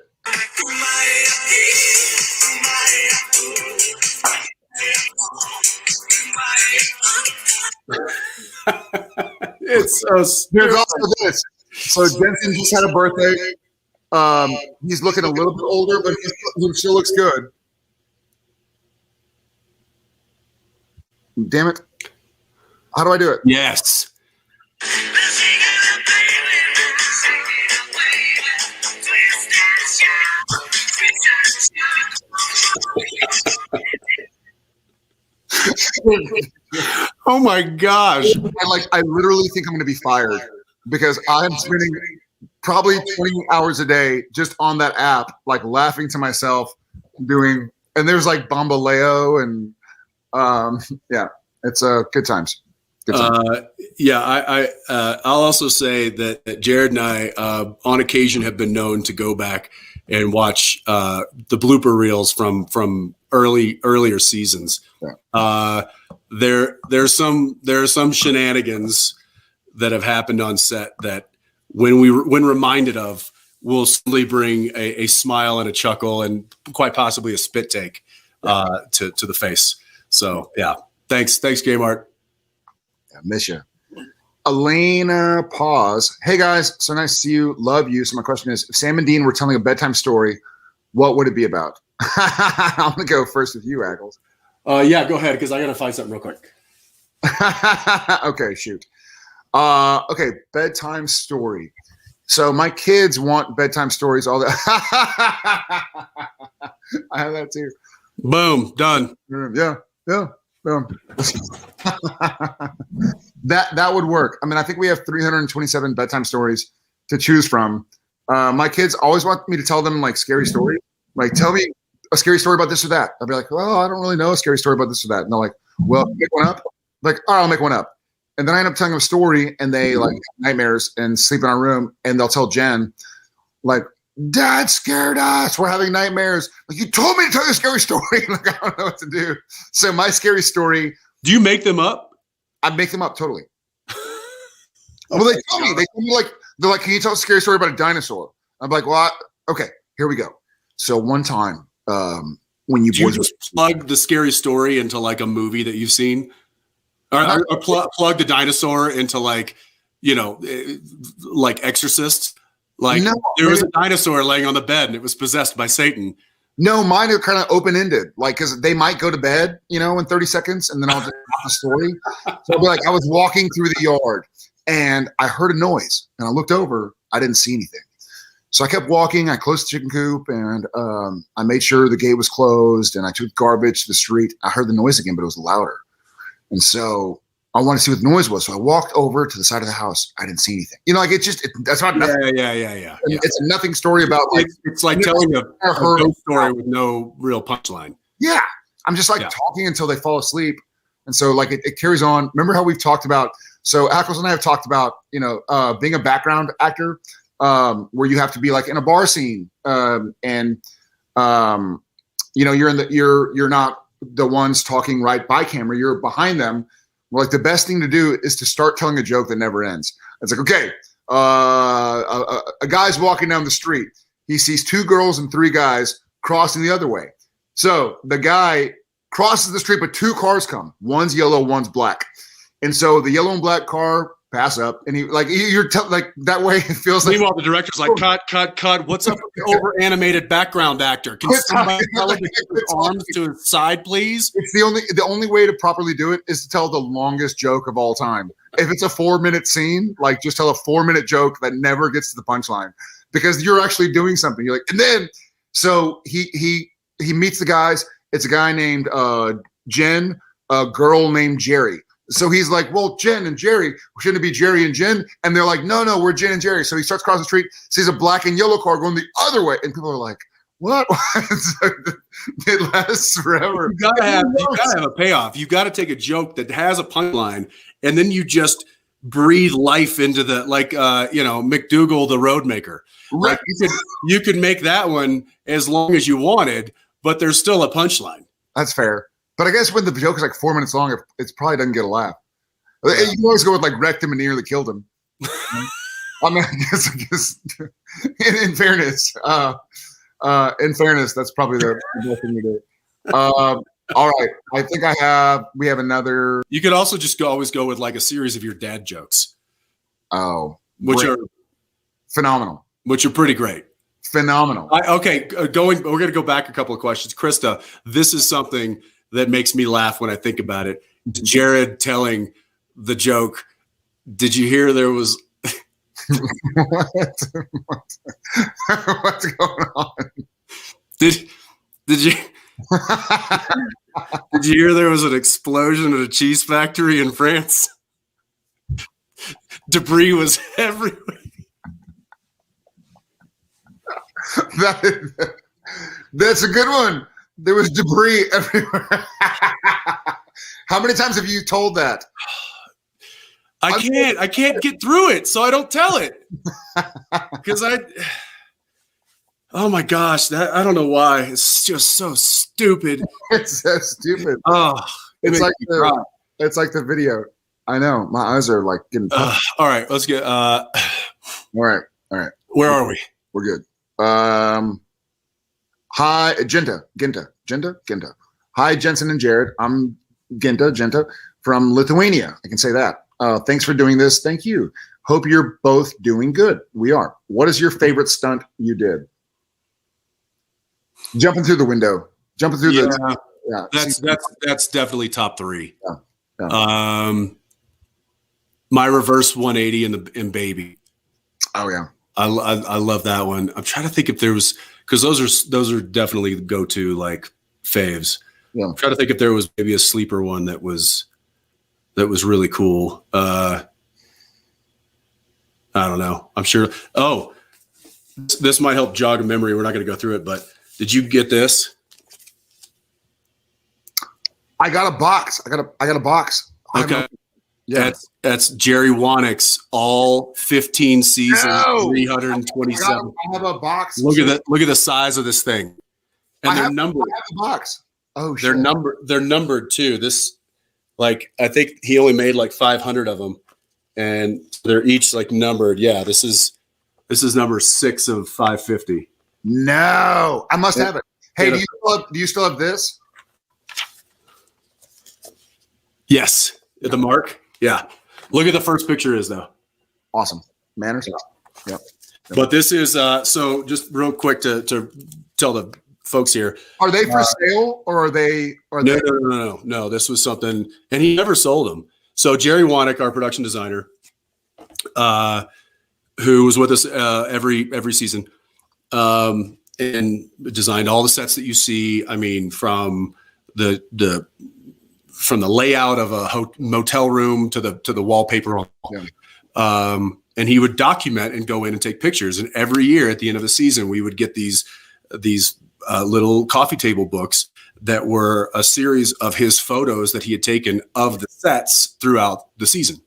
It's so There's also this. So Jensen just had a birthday. He's looking a little bit older, but he still looks good. Damn it. How do I do it? Yes. Oh my gosh. I literally think I'm going to be fired because I'm spending probably 20 hours a day just on that app, like laughing to myself and there's like Bambaleo and it's good times. I'll also say that Jared and I on occasion have been known to go back and watch the blooper reels from earlier seasons. There are some shenanigans that have happened on set that when reminded of will simply bring a smile and a chuckle and quite possibly a spit take to the face. So thanks Kmart. Misha. Elena Pause. Hey guys, so nice to see you. Love you. So my question is, if Sam and Dean were telling a bedtime story, what would it be about? I'm gonna go first with you, Ackles. Go ahead, because I gotta find something real quick. Okay, shoot. Okay, bedtime story. So my kids want bedtime stories all the I have that too. Boom, done. Yeah. Boom. That would work. I mean, I think we have 327 bedtime stories to choose from. My kids always want me to tell them like scary stories. Like, tell me a scary story about this or that. I'll be like, well, I don't really know a scary story about this or that. And they're like, well, make one up. I'm like, all right, I'll make one up. And then I end up telling them a story, and they like have nightmares and sleep in our room, and they'll tell Jen, like, Dad scared us. We're having nightmares. Like, you told me to tell you a scary story. Like, I don't know what to do. So my scary story. Do you make them up? I make them up totally. Well, they tell me. They're like, can you tell a scary story about a dinosaur? I'm like, well, okay, here we go. So one time, when you just plug the scary story into like a movie that you've seen, or plug the dinosaur into like Exorcist. Like there was a dinosaur laying on the bed and it was possessed by Satan. No, mine are kind of open-ended, like because they might go to bed, in 30 seconds, and then I'll just tell the story. So I'll be like, I was walking through the yard and I heard a noise, and I looked over. I didn't see anything. So I kept walking. I closed the chicken coop, and I made sure the gate was closed, and I took garbage to the street. I heard the noise again, but it was louder. And so I wanted to see what the noise was. So I walked over to the side of the house. I didn't see anything. That's not nothing. Yeah. It's a nothing story about like it's like telling a ghost story with no real punchline. Yeah. I'm just talking until they fall asleep. And so like it carries on. Remember how we've talked about, so Ackles and I have talked about, being a background actor, where you have to be like in a bar scene. You're not the ones talking right by camera, you're behind them. Well, like the best thing to do is to start telling a joke that never ends. It's like, okay, a guy's walking down the street. He sees 2 girls and 3 guys crossing the other way. So the guy crosses the street, but two cars come. One's yellow, one's black. And so the yellow and black car pass up, and you're like that way. It feels like. Meanwhile, the director's like, cut. What's up with the over animated background actor? Can somebody tell him to keep his arms to his side, please? It's the only way to properly do it is to tell the longest joke of all time. If it's a 4-minute scene, like just tell a 4-minute joke that never gets to the punchline, because you're actually doing something. You're like, and then so he meets the guys. It's a guy named Jen, a girl named Jerry. So he's like, well, Jen and Jerry, shouldn't it be Jerry and Jen? And they're like, no, we're Jen and Jerry. So he starts crossing the street, sees a black and yellow car going the other way. And people are like, what? It lasts forever. You gotta have a payoff. You got to take a joke that has a punchline, and then you just breathe life into the, like, McDougal, the Roadmaker. Right. Like you could make that one as long as you wanted, but there's still a punchline. That's fair. But I guess when the joke is like 4 minutes long, it probably doesn't get a laugh. Yeah. You can always go with like wrecked him and nearly killed him. I mean, I guess in fairness, that's probably the best thing to do. All right. I think we have another. You could also just always go with like a series of your dad jokes. Oh, which great. are phenomenal. Which are pretty great. Phenomenal. We're going to go back a couple of questions. Krista, this is something that makes me laugh when I think about it. Jared telling the joke. Did you hear there was what's going on? Did you did you hear there was an explosion at a cheese factory in France? Debris was everywhere. That's a good one. There was debris everywhere. How many times have you told that? I can't get through it, so I don't tell it. Because oh my gosh, I don't know why. It's just so stupid. It's so stupid. Oh, it's like the video. I know. My eyes are like getting all right, let's get all right. Where are we? We're good. Hi, Genta. Hi, Jensen and Jared. I'm Genta from Lithuania. I can say that. Thanks for doing this. Thank you. Hope you're both doing good. We are. What is your favorite stunt you did? Jumping through the window. That's definitely top 3. Yeah. My reverse 180 in Baby. Oh yeah. I love that one. I'm trying to think if there was, because those are definitely the go-to like faves. Yeah. I'm trying to think if there was maybe a sleeper one that was really cool. I don't know. I'm sure. Oh, this might help jog a memory. We're not going to go through it, but did you get this? I got a box. I got a box. Okay. Yeah. That's Jerry Wanick's all 15 seasons, 327. I have a box. Look at that. Look at the size of this thing. And they're numbered. I have a box. Oh, shit. They're numbered too. This, like, I think he only made like 500 of them, and they're each like numbered. Yeah, this is number 6 of 550. No, I must have it. Hey, do you still have this? Yes, the mark. Yeah, look at the first picture is though. Awesome manners. Yep. But this is so just real quick to tell the folks here. Are they for sale or are they? No. This was something, and he never sold them. So Jerry Wanick, our production designer, who was with us every season, and designed all the sets that you see. I mean, from the layout of a motel room to the wallpaper. Yeah. And he would document and go in and take pictures. And every year at the end of the season, we would get these little coffee table books that were a series of his photos that he had taken of the sets throughout the season.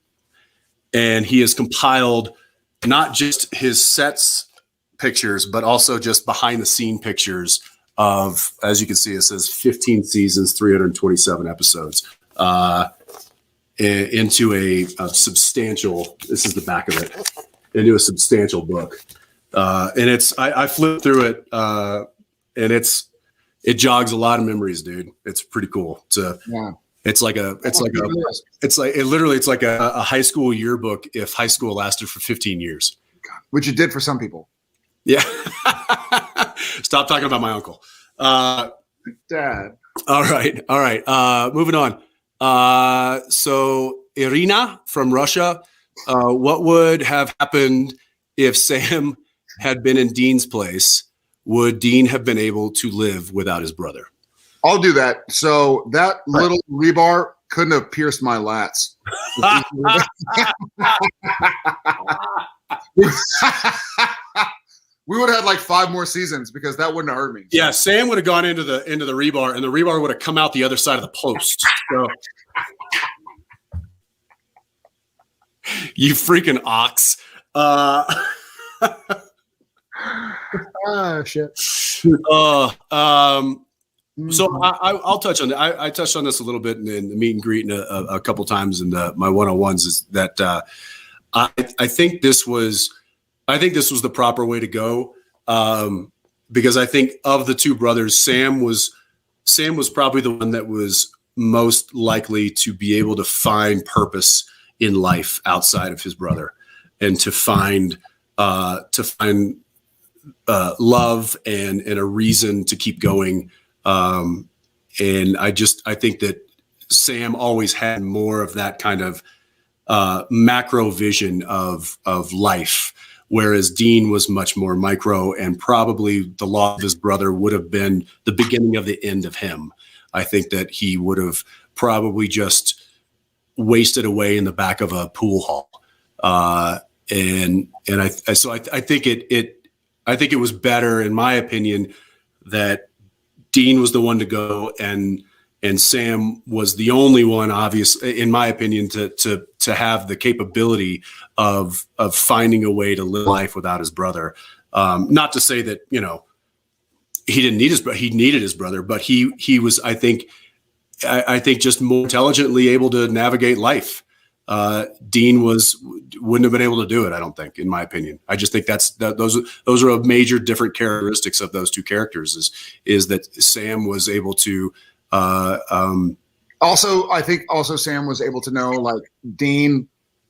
And he has compiled not just his sets pictures, but also just behind the scene pictures of, as you can see, it says 15 seasons, 327 episodes, into a substantial, this is the back of it, into a substantial book. And I flipped through it, and it's it jogs a lot of memories, dude. It's pretty cool. It's like a high school yearbook if high school lasted for 15 years. Which it did for some people. Yeah. Stop talking about my uncle. Dad. All right. Moving on. So Irina from Russia, what would have happened if Sam had been in Dean's place? Would Dean have been able to live without his brother? I'll do that. So that little rebar couldn't have pierced my lats. We would have had like 5 more seasons because that wouldn't have hurt me. Yeah, Sam would have gone into the rebar, and the rebar would have come out the other side of the post. So, you freaking ox! Shit. So I'll touch on that. I touched on this a little bit in the meet and greet a couple times in my one-on-ones. Is that I think this was the proper way to go, because I think of the two brothers, Sam was probably the one that was most likely to be able to find purpose in life outside of his brother, and to find love and a reason to keep going. And I think that Sam always had more of that kind of macro vision of life, whereas Dean was much more micro, and probably the loss of his brother would have been the beginning of the end of him. I think that he would have probably just wasted away in the back of a pool hall. I think it was better, in my opinion, that Dean was the one to go, and Sam was the only one, obviously, in my opinion, to have the capability of finding a way to live life without his brother. Not to say that, he didn't need he needed his brother, but he was, I think just more intelligently able to navigate life. Dean wouldn't have been able to do it, I don't think, in my opinion. I just think those are a major different characteristics of those two characters, is that Sam was able to also, I think Sam was able to know, like, Dean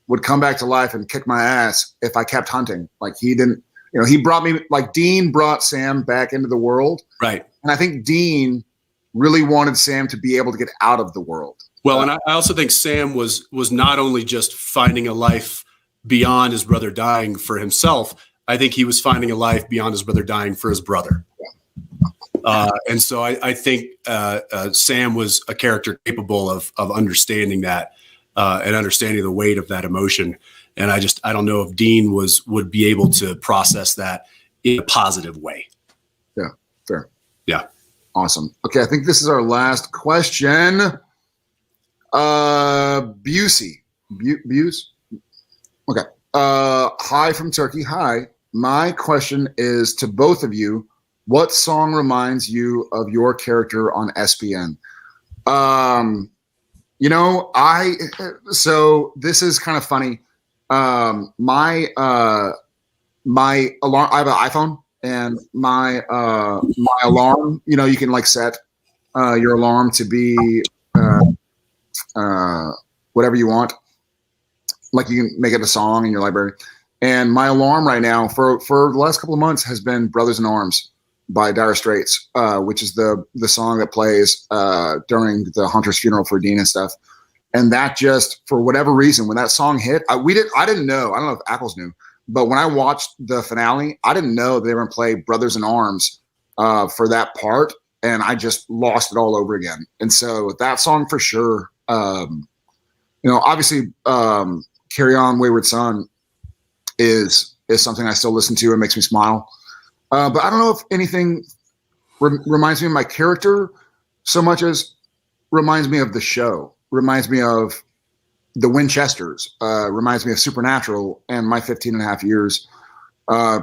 would come back to life and kick my ass if I kept hunting. Like, he didn't, he brought me, like, Dean brought Sam back into the world. Right. And I think Dean really wanted Sam to be able to get out of the world. Well, and I also think Sam was not only just finding a life beyond his brother dying for himself. I think he was finding a life beyond his brother dying for his brother. And so I think Sam was a character capable of understanding that and understanding the weight of that emotion. And I don't know if Dean would be able to process that in a positive way. Yeah, fair. Yeah. Awesome. Okay, I think this is our last question. Busey. Buse? Okay. Hi from Turkey. Hi. My question is to both of you. What song reminds you of your character on SPN? So this is kind of funny. My alarm, I have an iPhone, and my alarm, you can like set your alarm to be whatever you want. Like, you can make it a song in your library. And my alarm right now for the last couple of months has been Brothers in Arms by Dire Straits, which is the song that plays during the Hunter's funeral for Dean and stuff. And that just, for whatever reason, when that song hit, I didn't know. I don't know if Ackles knew, but when I watched the finale, I didn't know they were going to play Brothers in Arms for that part. And I just lost it all over again. And so that song for sure, obviously Carry On Wayward Son is something I still listen to and makes me smile. But I don't know if anything reminds me of my character so much as reminds me of the show, reminds me of the Winchesters, reminds me of Supernatural and my 15 and a half years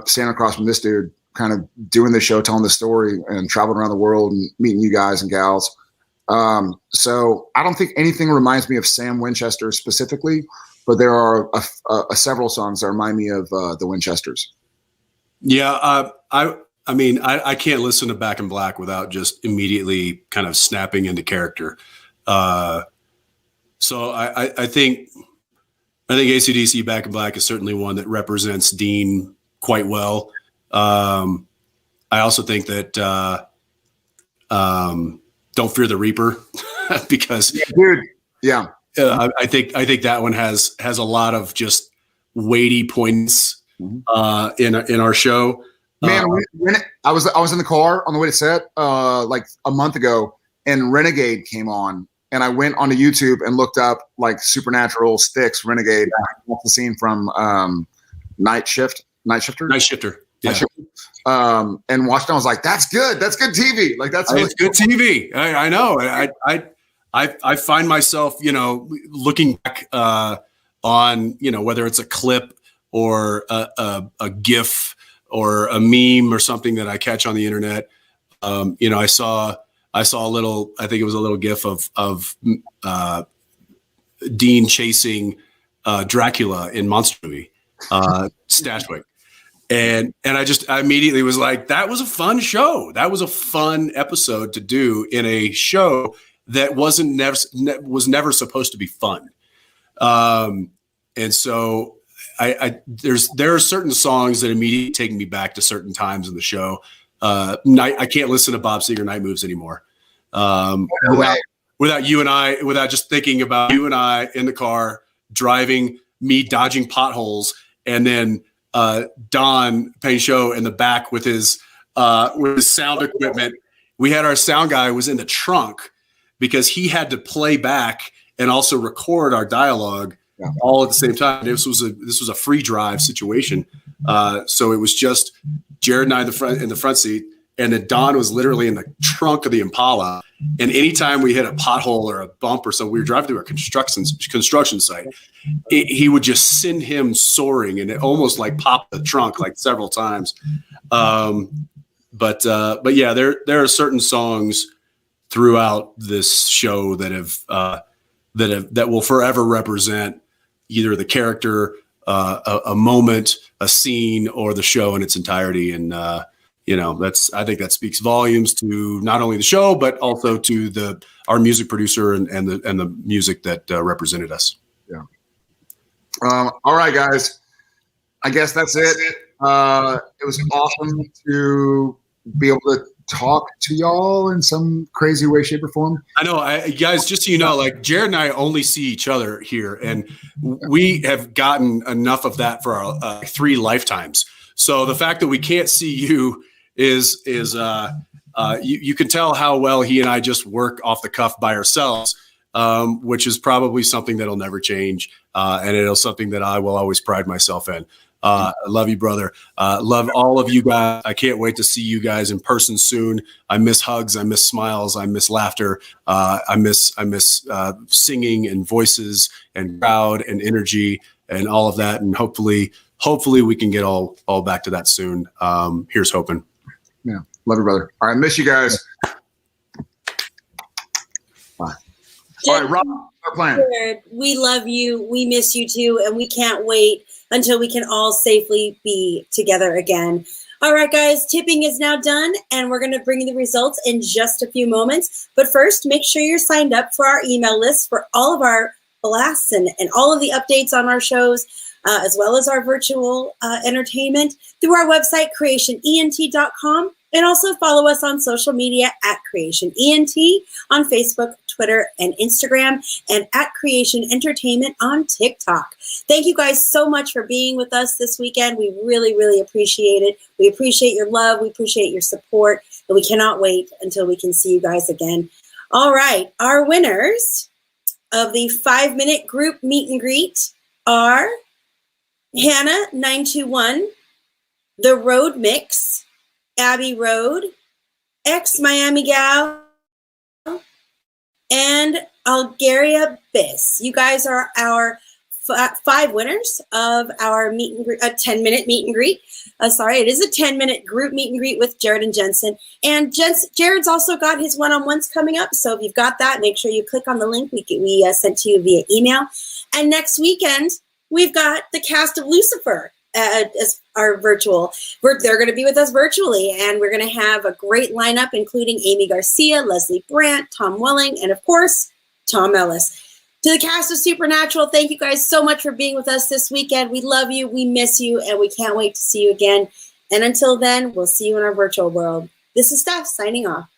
standing across from this dude, kind of doing the show, telling the story, and traveling around the world and meeting you guys and gals. So I don't think anything reminds me of Sam Winchester specifically, but there are several songs that remind me of the Winchesters. Yeah, I mean, I can't listen to Back in Black without just immediately kind of snapping into character. So I think AC/DC Back in Black is certainly one that represents Dean quite well. I also think that Don't Fear the Reaper because I think that one has a lot of just weighty points in our show. Man, I was in the car on the way to set like a month ago, and Renegade came on, and I went onto YouTube and looked up like Supernatural Styx Renegade. That's the scene from Night Shifter. Yeah. And watched it. I was like, that's good. That's good TV. Like that's really good TV. I know. I find myself, looking back on, whether it's a clip or a GIF or a meme or something that I catch on the internet. I saw a little, I think it was a little GIF of Dean chasing Dracula in Monster Movie, Stashwick. And I immediately was like, that was a fun show. That was a fun episode to do in a show that was never supposed to be fun. And so there are certain songs that immediately take me back to certain times in the show. I can't listen to Bob Seger Night Moves anymore. Without just thinking about you and I in the car driving, me dodging potholes, and then Don Payne-Show in the back with his sound equipment. We had our sound guy was in the trunk because he had to play back and also record our dialogue all at the same time. This was a free drive situation. So it was just Jared and I in the front seat, and then Don was literally in the trunk of the Impala. And anytime we hit a pothole or a bump or something, we were driving through a construction site. He would just send him soaring, and it almost like popped the trunk like several times. But yeah, there are certain songs throughout this show that will forever represent either the character, a moment, a scene, or the show in its entirety. And I think that speaks volumes to not only the show but also to our music producer and the music that represented us. Yeah. All right, guys. I guess that's it. It was awesome to be able to talk to y'all in some crazy way, shape, or form. I know, guys, just so you know, like Jared and I only see each other here, and we have gotten enough of that for our 3 lifetimes. So the fact that we can't see you is you can tell how well he and I just work off the cuff by ourselves, which is probably something that'll never change. And it'll something that I will always pride myself in. I love you, brother. Love all of you guys. I can't wait to see you guys in person soon. I miss hugs. I miss smiles. I miss laughter. I miss singing and voices and crowd and energy and all of that. And hopefully we can get all back to that soon. Here's hoping. Yeah. Love you, brother. All right. Miss you guys. Bye. All right, Rob, our plan. We love you. We miss you too. And we can't wait until we can all safely be together again. All right, guys, tipping is now done, and we're going to bring you the results in just a few moments. But first, make sure you're signed up for our email list for all of our blasts and all of the updates on our shows, as well as our virtual entertainment through our website, creationent.com. And also follow us on social media at CreationENT on Facebook, Twitter, and Instagram, and at Creation Entertainment on TikTok. Thank you guys so much for being with us this weekend. We really, really appreciate it. We appreciate your love. We appreciate your support. And we cannot wait until we can see you guys again. All right. Our winners of the 5-minute group meet and greet are Hannah 921, The Road Mix, Abbey Road, Ex-Miami Gal, and Algeria Biss. You guys are our 5 winners of our meet and greet, a 10-minute meet and greet. It is a 10-minute group meet and greet with Jared and Jensen. And Jared's also got his one-on-ones coming up. So if you've got that, make sure you click on the link we sent to you via email. And next weekend, we've got the cast of Lucifer as our virtual. They're going to be with us virtually, and we're going to have a great lineup, including Amy Garcia, Leslie Brandt, Tom Welling, and of course, Tom Ellis. To the cast of Supernatural, thank you guys so much for being with us this weekend. We love you, we miss you, and we can't wait to see you again. And until then, we'll see you in our virtual world. This is Steph signing off.